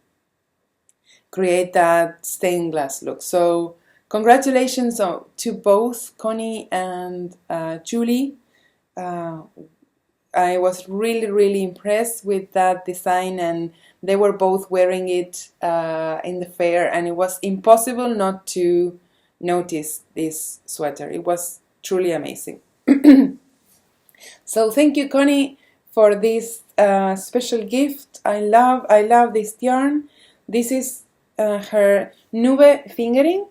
create that stained glass look. So congratulations to both Connie and Julie. I was really impressed with that design, and they were both wearing it in the fair, and it was impossible not to notice this sweater. It was truly amazing. So thank you, Connie, for this special gift. I love this yarn. This is her Nube fingering,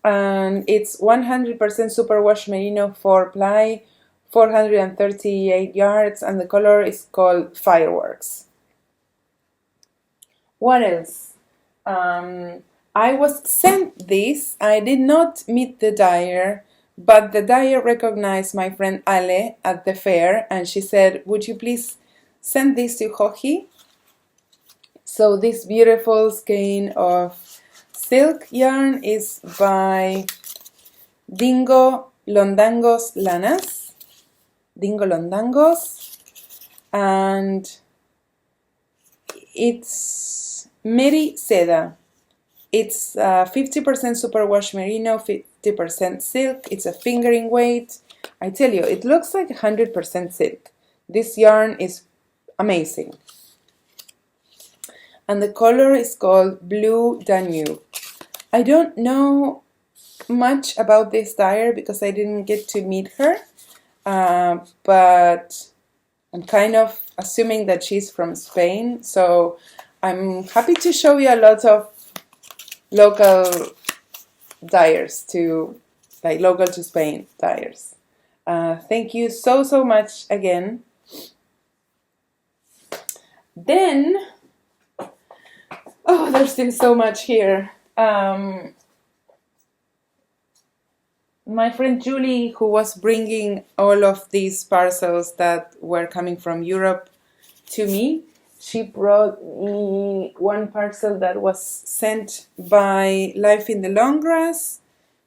and it's 100% superwash merino 4-ply, 438 yards, and the color is called Fireworks. What else? I was sent this. I did not meet the dyer, but the dyer recognized my friend Ale at the fair, and she said, would you please send this to Joji? So this beautiful skein of silk yarn is by Dingo Londangos Lanas. Dingo Londangos. And it's Meri Seda. It's 50% superwash merino, 50% silk. It's a fingering weight. I tell you, it looks like 100% silk. This yarn is amazing. And the color is called Blue Danube. I don't know much about this dyer because I didn't get to meet her, but I'm kind of assuming that she's from Spain. So I'm happy to show you a lot of local dyers, like local to Spain dyers. Thank you so much again. Then, oh, there's still so much here. My friend Julie, who was bringing all of these parcels that were coming from Europe to me, she brought me one parcel that was sent by Life in the Long Grass.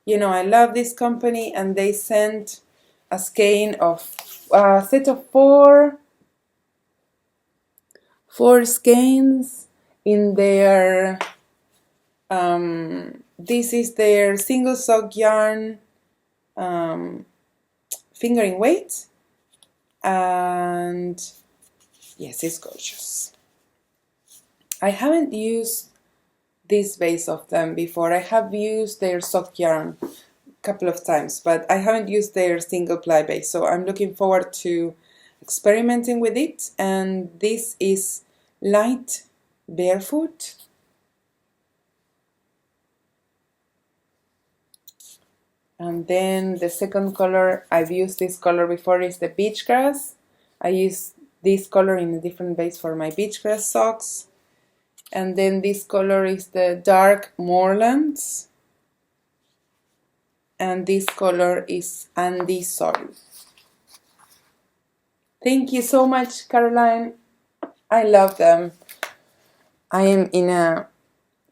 You know, I love this company, and they sent a skein of a set of four skeins in their this is their single sock yarn fingering weight, and Yes, it's gorgeous. I haven't used this base of them before. I have used their soft yarn a couple of times, but I haven't used their single ply base, so I'm looking forward to experimenting with it. And this is Light Barefoot. And then the second color, I've used this color before, is the Beach Grass. I use this color in a different base for my Beach Grass socks. And then this color is the Dark Moorlands. And this color is Andy Soil. Thank you so much, Caroline. I love them. I am in a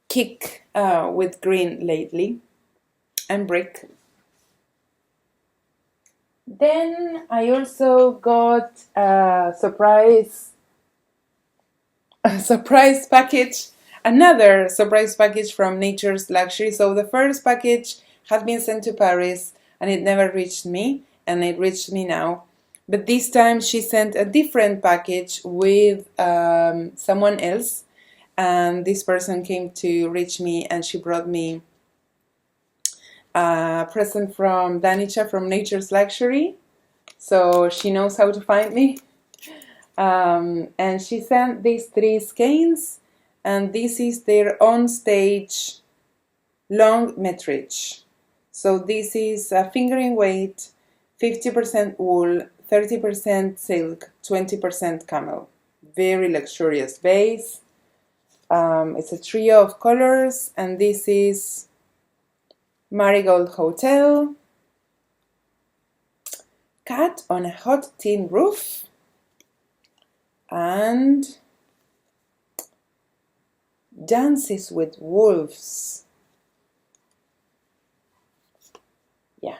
kick with green lately and brick. Then I also got a surprise package, another surprise package from Nature's Luxury. So the first package had been sent to Paris and it never reached me, and it reached me now. But this time she sent a different package with someone else, and this person came to reach me and she brought me a present from Danica from Nature's Luxury, so she knows how to find me. And she sent these 3 skeins, and this is their on-stage long metrage. So this is a fingering weight, 50% wool, 30% silk, 20% camel. Very luxurious base. It's a trio of colors, and this is Marigold Hotel, Cat on a Hot Tin Roof, and Dances with Wolves. Yeah,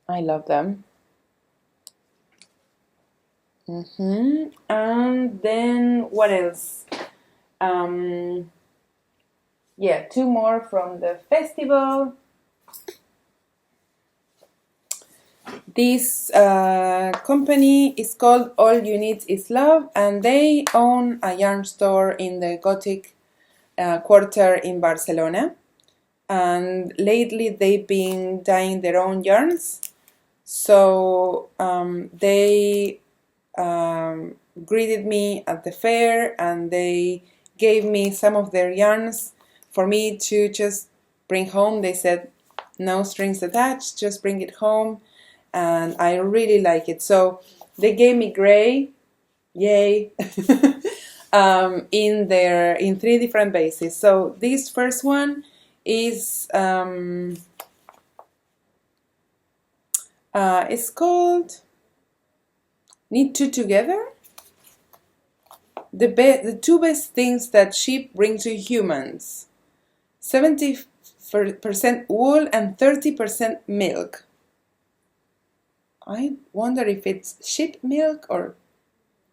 I love them. And then what else? Yeah, 2 more from the festival. This company is called All You Need Is Love, and they own a yarn store in the Gothic quarter in Barcelona. And lately they've been dyeing their own yarns. So they greeted me at the fair, and they gave me some of their yarns for me to just bring home. They said no strings attached, just bring it home, and I really like it. So they gave me gray, yay, in 3 different bases. So this first one is it's called Knit Two Together. The 2 best things that sheep bring to humans: 70% wool and 30% milk. I wonder if it's sheep milk or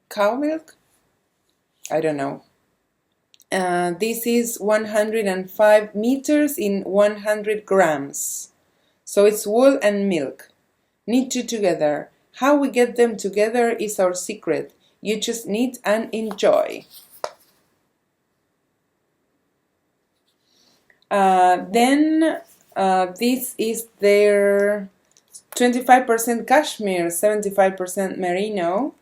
cow milk. I don't know. This is 105 meters in 100 grams. So it's wool and milk. Knit 2 together. How we get them together is our secret. You just knit and enjoy. Then this is their 25% cashmere, 75% merino.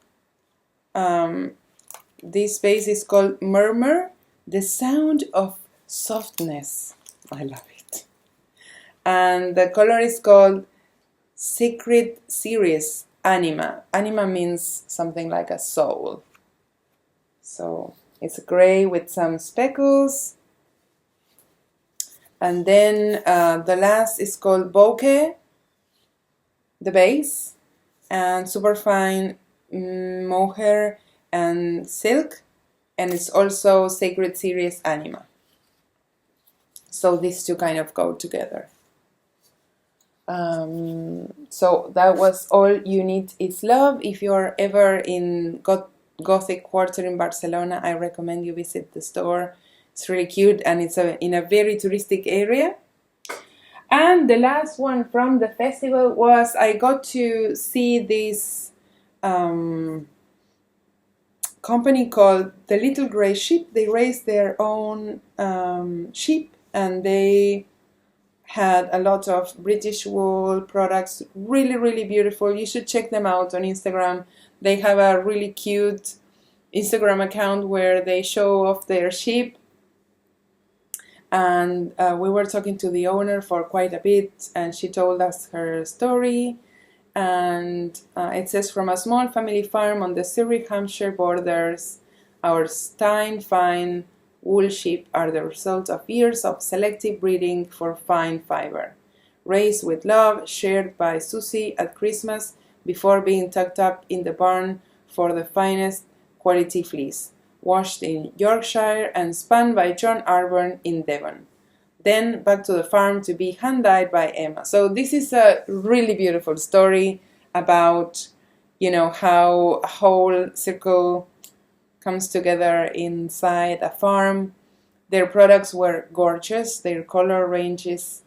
This base is called Murmur, the sound of softness. I love it. And the color is called Sacred Series Anima. Anima means something like a soul. So it's gray with some speckles. And then the last is called Bouquet, the base, and superfine mohair and silk, and it's also Sacred Series Anima. So these 2 kind of go together. So that was All You Need Is Love. If you're ever in Gothic quarter in Barcelona, I recommend you visit the store. It's really cute, and it's in a very touristic area. And the last one from the festival was I got to see this company called the Little Grey Sheep. They raised their own sheep, and they had a lot of British wool products, really, really beautiful. You should check them out on Instagram. They have a really cute Instagram account where they show off their sheep. And we were talking to the owner for quite a bit, and she told us her story. And it says, from a small family farm on the Surrey-Hampshire borders, our Stein fine wool sheep are the result of years of selective breeding for fine fiber, raised with love, shared by Susie at Christmas before being tucked up in the barn for the finest quality fleece, washed in Yorkshire and spun by John Arburn in Devon. Then back to the farm to be hand-dyed by Emma. So this is a really beautiful story about, how a whole circle comes together inside a farm. Their products were gorgeous. Their color ranges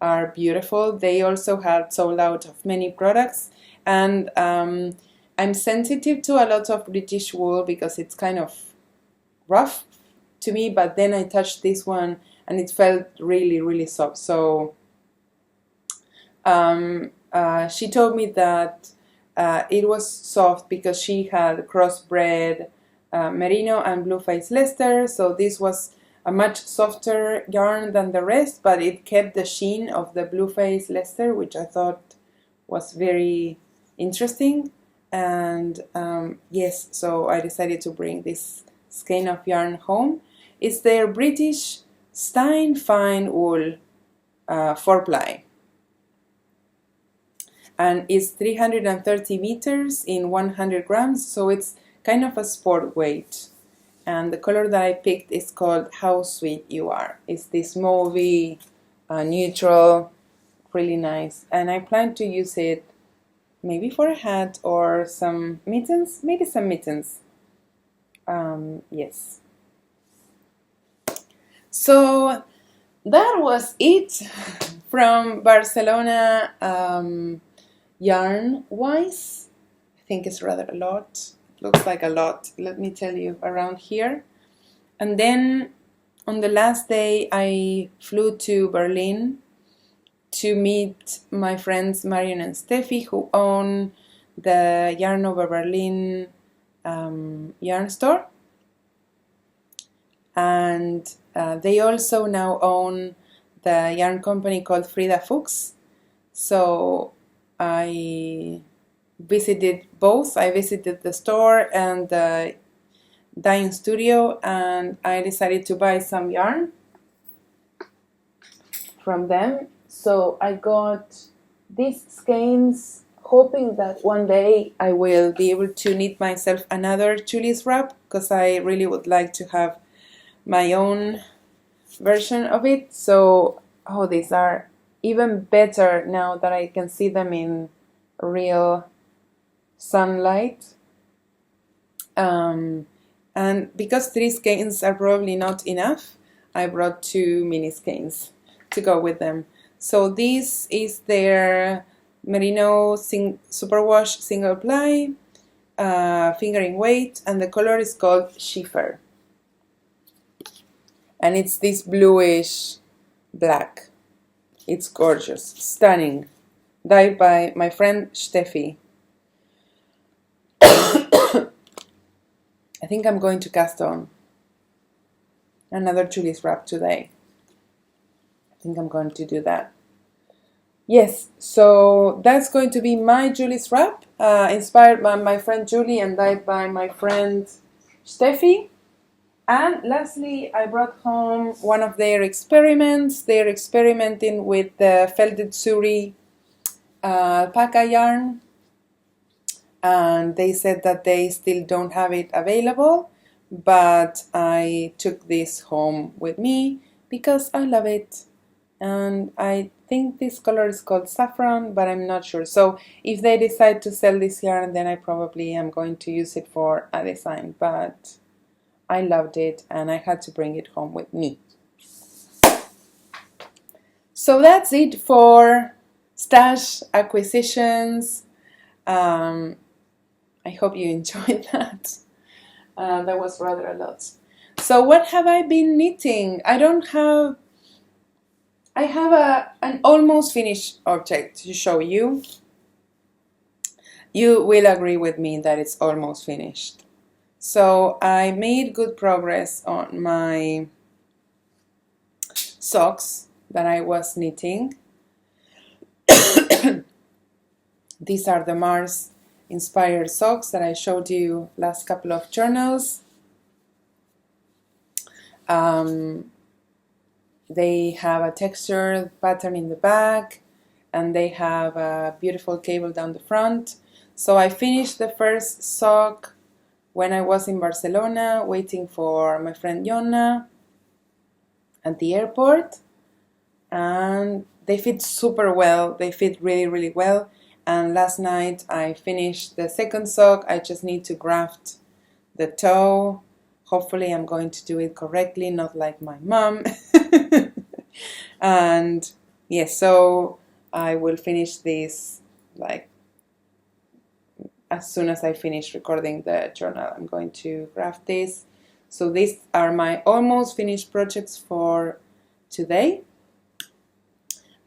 are beautiful. They also had sold out of many products. And I'm sensitive to a lot of British wool because it's kind of rough to me, but then I touched this one and it felt really, really soft. So she told me that it was soft because she had crossbred Merino and Blue-Faced Leicester. So this was a much softer yarn than the rest, but it kept the sheen of the Blue-Faced Leicester, which I thought was very interesting. And yes, so I decided to bring this skein of yarn home. It's their British Stein fine wool 4-ply, and it's 330 meters in 100 grams, so it's kind of a sport weight. And the color that I picked is called How Sweet You Are. It's this mauvey, neutral, really nice, and I plan to use it maybe for a hat or some mittens, maybe some mittens. Yes. So that was it from Barcelona, yarn-wise. I think it's rather a lot. It looks like a lot, let me tell you, around here. And then on the last day, I flew to Berlin to meet my friends Marion and Steffi, who own the Yarn Over Berlin yarn store. And they also now own the yarn company called Frida Fuchs. So I visited both. I visited the store and the dyeing studio, and I decided to buy some yarn from them. So I got these skeins, hoping that one day I will be able to knit myself another Julie's wrap, because I really would like to have my own version of it. So, these are even better now that I can see them in real sunlight. And because 3 skeins are probably not enough, I brought 2 mini skeins to go with them. So this is their Merino Superwash single ply, fingering weight, and the color is called Schiffer. And it's this bluish black. It's gorgeous, stunning. Dyed by my friend Steffi. I think I'm going to cast on another Julie's wrap today. I think I'm going to do that. Yes, so that's going to be my Julie's wrap, inspired by my friend Julie and dyed by my friend Steffi. And lastly, I brought home one of their experiments. They're experimenting with the felted suri alpaca yarn. And they said that they still don't have it available, but I took this home with me because I love it. And I think this color is called saffron, but I'm not sure. So if they decide to sell this yarn, then I probably am going to use it for a design. But I loved it and I had to bring it home with me. So that's it for stash acquisitions. I hope you enjoyed that. That was rather a lot. So what have I been knitting? I have an almost finished object to show you. You will agree with me that it's almost finished. So I made good progress on my socks that I was knitting. These are the Mars inspired socks that I showed you last couple of journals. They have a textured pattern in the back, and they have a beautiful cable down the front. So I finished the first sock when I was in Barcelona waiting for my friend Jonna at the airport, and they fit super well. They fit really, really well. And last night I finished the second sock. I just need to graft the toe. Hopefully I'm going to do it correctly, not like my mom. And yes, so I will finish this like as soon as I finish recording the journal. I'm going to graft this. So these are my almost finished projects for today.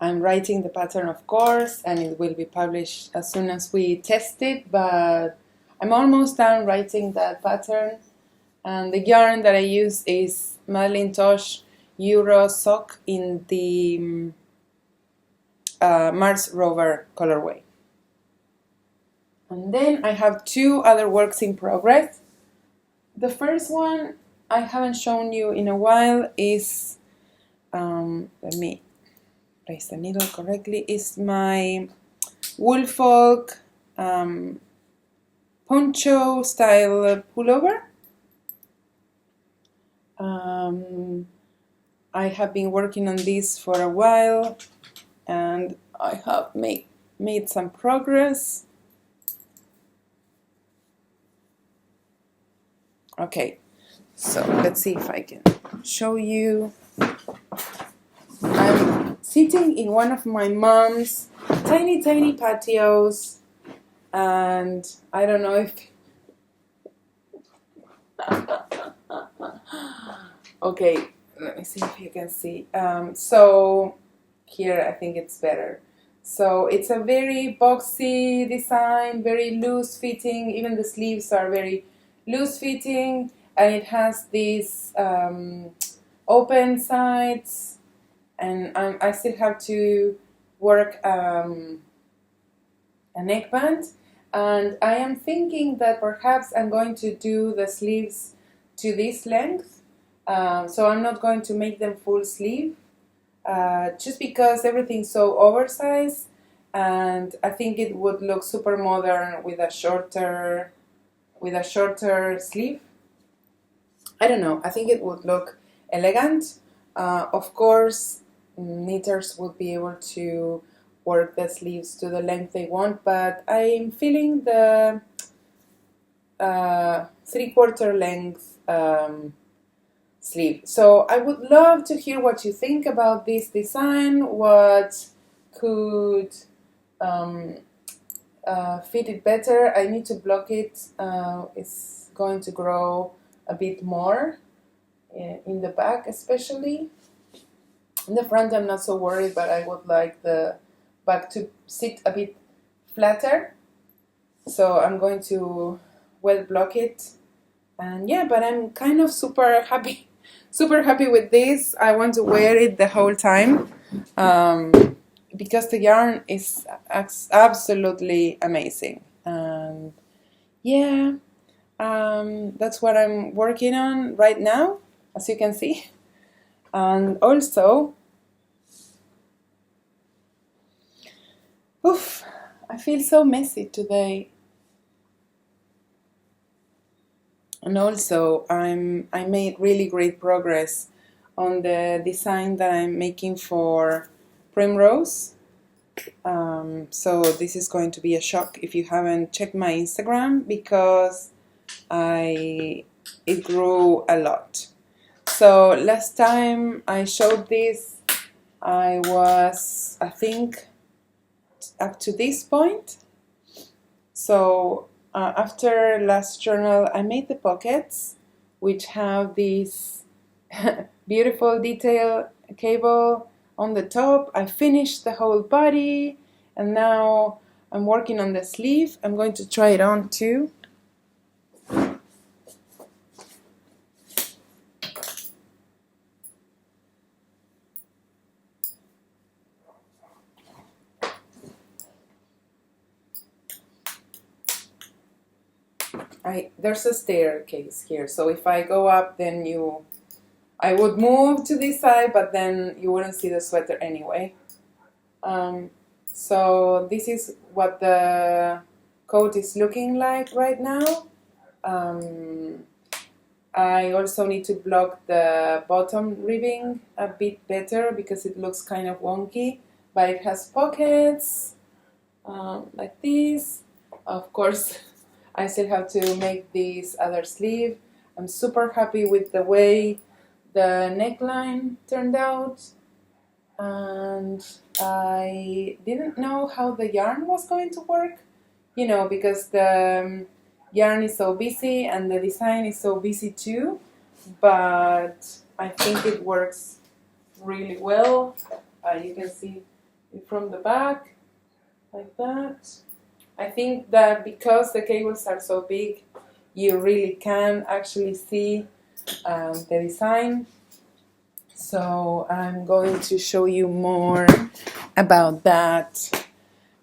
I'm writing the pattern, of course, and it will be published as soon as we test it, but I'm almost done writing that pattern. And the yarn that I use is Madeline Tosh Euro Sock in the Mars Rover colorway. And then I have two other works in progress. The first one I haven't shown you in a while is, let me place the needle correctly, is my Woolfolk poncho style pullover. I have been working on this for a while, and I have made some progress. Okay, so let's see if I can show you. I'm sitting in one of my mom's tiny patios, and I don't know if okay, let me see if you can see. So here I think it's better. So it's a very boxy design, very loose fitting. Even the sleeves are very loose fitting, and it has these open sides, and I still have to work a neckband, and I am thinking that perhaps I'm going to do the sleeves to this length, so I'm not going to make them full sleeve, just because everything's so oversized, and I think it would look super modern with a shorter sleeve. I don't know, I think it would look elegant. Of course, knitters would be able to work the sleeves to the length they want, but I'm feeling the 3/4 length sleeve. So I would love to hear what you think about this design, what could fit it better. I need to block it. It's going to grow a bit more in the back, especially. In the front I'm not so worried, but I would like the back to sit a bit flatter. So I'm going to well block it. And yeah, but I'm kind of super happy with this. I want to wear it the whole time, because the yarn is absolutely amazing. And yeah, that's what I'm working on right now, as you can see. And also, I feel so messy today. And also, I made really great progress on the design that I'm making for Primrose. So this is going to be a shock if you haven't checked my Instagram, because it grew a lot. So last time I showed this, I was, I think, up to this point. So after last journal, I made the pockets, which have this beautiful detail cable on the top. I finished the whole body, and now I'm working on the sleeve. I'm going to try it on too. There's a staircase here, so if I go up, then I would move to this side, but then you wouldn't see the sweater anyway. So this is what the coat is looking like right now. I also need to block the bottom ribbing a bit better because it looks kind of wonky, but it has pockets like this. Of course, I still have to make this other sleeve. I'm super happy with the way the neckline turned out, and I didn't know how the yarn was going to work, because the yarn is so busy and the design is so busy too, but I think it works really well. You can see it from the back like that. I think that because the cables are so big, you really can actually see the design. So I'm going to show you more about that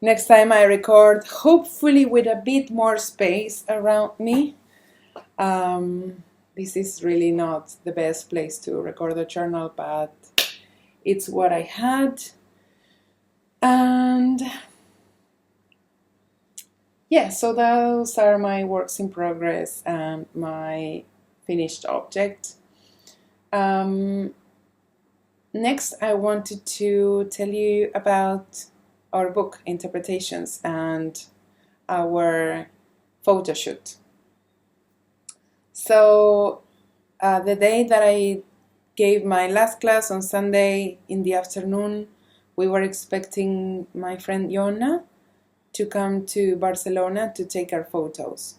next time I record, hopefully with a bit more space around me. This is really not the best place to record a journal, but it's what I had. And yeah, so those are my works in progress and my finished object. Next, I wanted to tell you about our book interpretations and our photo shoot. So the day that I gave my last class on Sunday in the afternoon, we were expecting my friend Jonna to come to Barcelona to take our photos.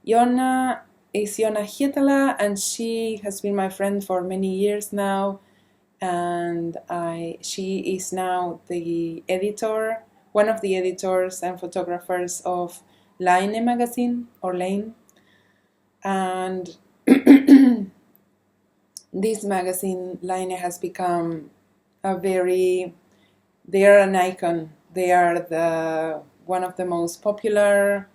Jonna is Jonna Hietala, and she has been my friend for many years now, and she is now the editor, one of the editors and photographers of Line magazine, or Lane. And this magazine, Line, has become they are an icon. They are one of the most popular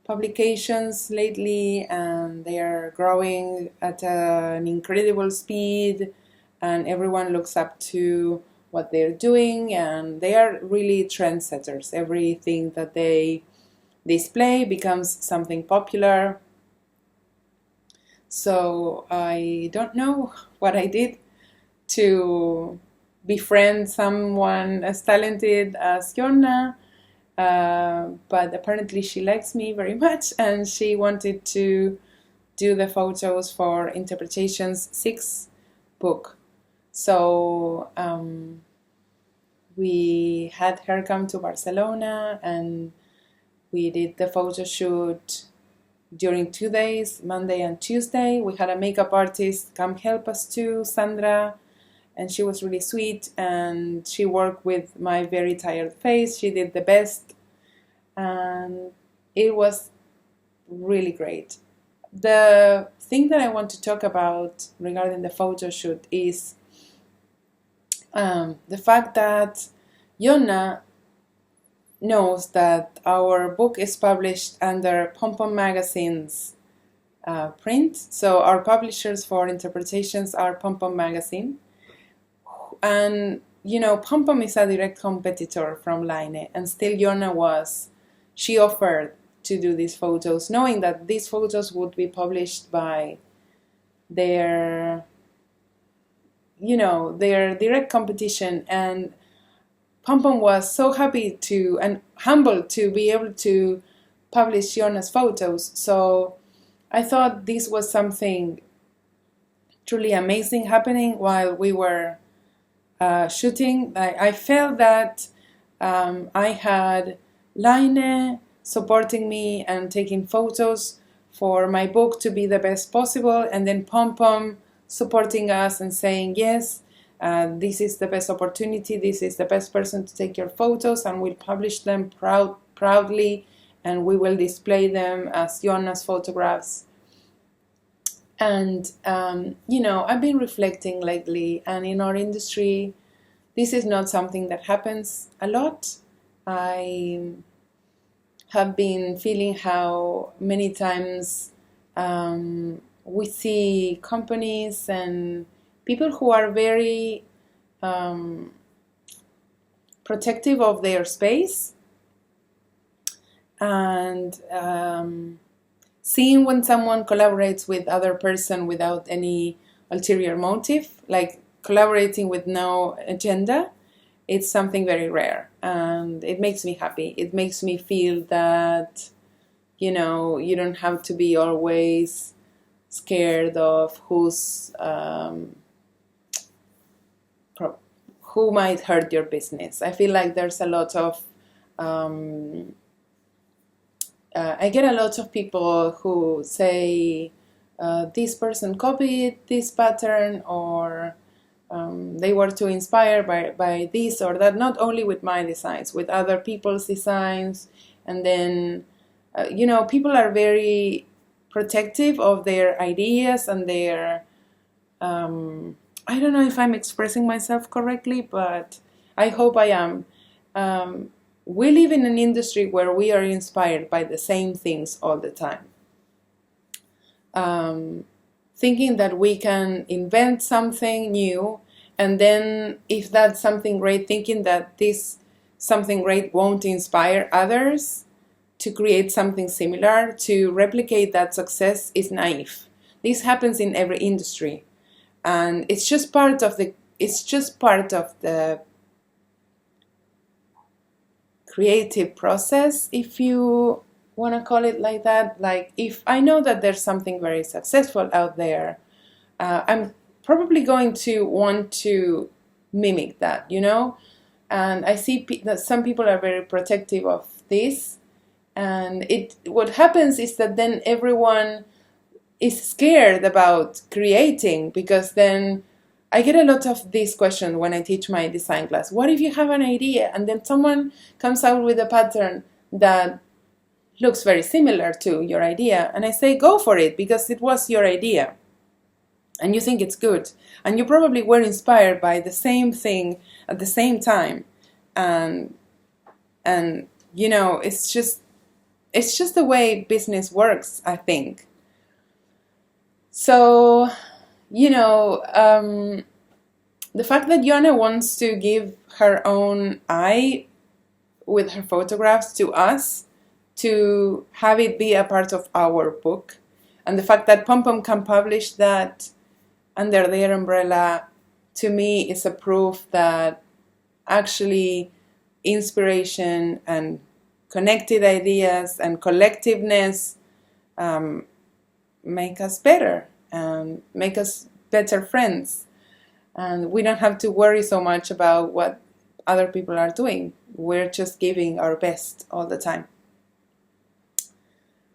publications lately, and they are growing at an incredible speed, and everyone looks up to what they're doing, and they are really trendsetters. Everything that they display becomes something popular. So I don't know what I did to befriend someone as talented as Jonna, but apparently she likes me very much, and she wanted to do the photos for Interpretations 6 book. So we had her come to Barcelona, and we did the photo shoot during 2 days, Monday and Tuesday. We had a makeup artist come help us too, Sandra, and she was really sweet, and she worked with my very tired face. She did the best, and it was really great. The thing that I want to talk about regarding the photo shoot is the fact that Jonna knows that our book is published under Pom Pom Magazine's print. So our publishers for Interpretations are Pom Pom Magazine. And, Pom Pom is a direct competitor from Line, and still Jonna she offered to do these photos, knowing that these photos would be published by their direct competition. And Pom Pom was so happy and humbled to be able to publish Jonna's photos. So I thought this was something truly amazing happening while we were shooting. I felt that I had Line supporting me and taking photos for my book to be the best possible, and then Pom Pom supporting us and saying, yes, this is the best opportunity, this is the best person to take your photos, and we'll publish them proudly, and we will display them as Joanna's photographs. And, I've been reflecting lately, and in our industry, this is not something that happens a lot. I have been feeling how many times we see companies and people who are very protective of their space, and seeing when someone collaborates with other person without any ulterior motive, like collaborating with no agenda, it's something very rare, and it makes me happy. It makes me feel that, you don't have to be always scared of who might hurt your business. I feel like there's a lot of I get a lot of people who say this person copied this pattern, or they were too inspired by this or that, not only with my designs, with other people's designs. And then, people are very protective of their ideas and their, I don't know if I'm expressing myself correctly, but I hope I am. We live in an industry where we are inspired by the same things all the time. Thinking that we can invent something new, and then if that's something great, thinking that this something great won't inspire others to create something similar, to replicate that success, is naive. This happens in every industry, and it's just part of the creative process, if you want to call it like that. Like, if I know that there's something very successful out there, I'm probably going to want to mimic that, and I see that some people are very protective of this, and what happens is that then everyone is scared about creating, because then I get a lot of this question when I teach my design class. What if you have an idea and then someone comes out with a pattern that looks very similar to your idea? And I say, go for it, because it was your idea and you think it's good, and you probably were inspired by the same thing at the same time, and it's just the way business works, I think. So, the fact that Joanna wants to give her own eye with her photographs to us, to have it be a part of our book, and the fact that Pom Pom can publish that under their umbrella, to me is a proof that actually inspiration and connected ideas and collectiveness make us better and make us better friends. And we don't have to worry so much about what other people are doing. We're just giving our best all the time.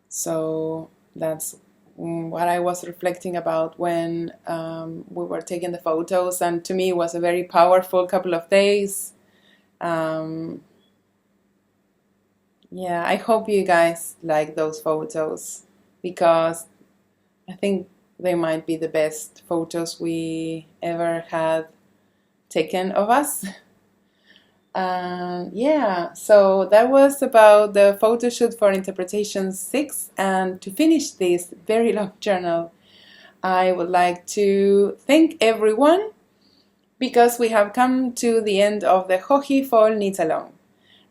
So that's what I was reflecting about when we were taking the photos, and to me it was a very powerful couple of days. Yeah, I hope you guys like those photos, because I think they might be the best photos we ever had taken of us. Yeah, so that was about the photo shoot for Interpretation 6. And to finish this very long journal, I would like to thank everyone, because we have come to the end of the Joji Fall Knit Along.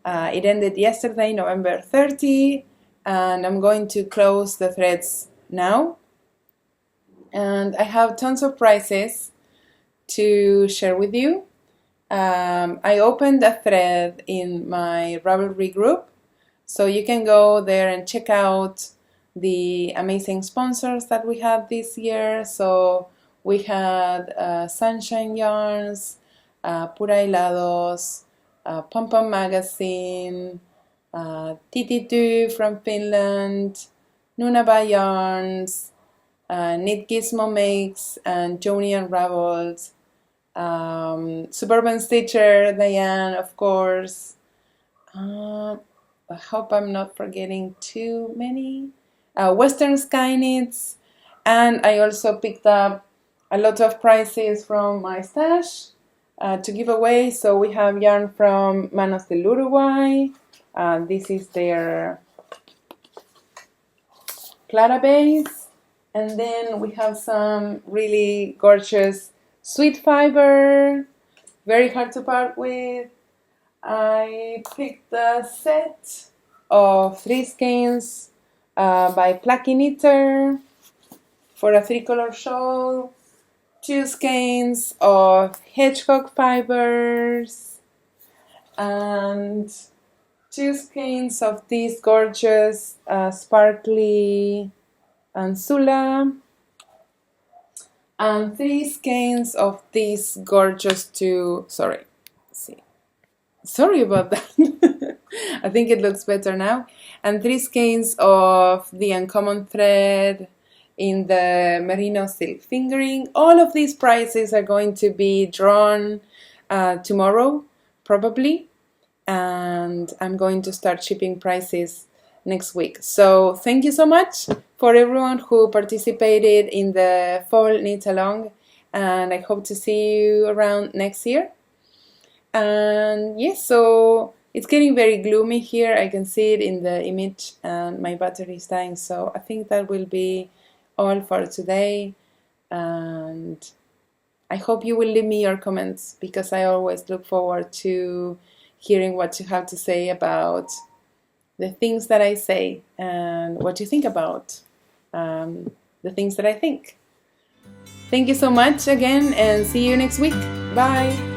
It ended yesterday, November 30, and I'm going to close the threads now. And I have tons of prizes to share with you. I opened a thread in my Ravelry group, so you can go there and check out the amazing sponsors that we had this year. So we had Sunshine Yarns, Pura Hilados, Pom Pom Magazine, Tititu from Finland, Nunaba Yarns, Knit Gizmo Makes, and Joni Unravels, Suburban Stitcher, Diane, of course. I hope I'm not forgetting too many. Western Sky Knits, and I also picked up a lot of prizes from my stash to give away. So we have yarn from Manos del Uruguay. This is their Clara base. And then we have some really gorgeous sweet fiber, very hard to part with. I picked a set of 3 skeins by Plucky Knitter for a 3-color shawl, 2 skeins of hedgehog fibers, and 2 skeins of these gorgeous sparkly Ansula, and 3 skeins of these gorgeous sorry about that. I think it looks better now. And 3 skeins of the Uncommon Thread in the Merino Silk Fingering. All of these prizes are going to be drawn tomorrow, probably. And I'm going to start shipping prizes next week. So thank you so much for everyone who participated in the Fall Knit Along. And I hope to see you around next year. And yes, so it's getting very gloomy here. I can see it in the image and my battery is dying. So I think that will be all for today. And I hope you will leave me your comments because I always look forward to hearing what you have to say about the things that I say and what you think about the things that I think. Thank you so much again and see you next week. Bye!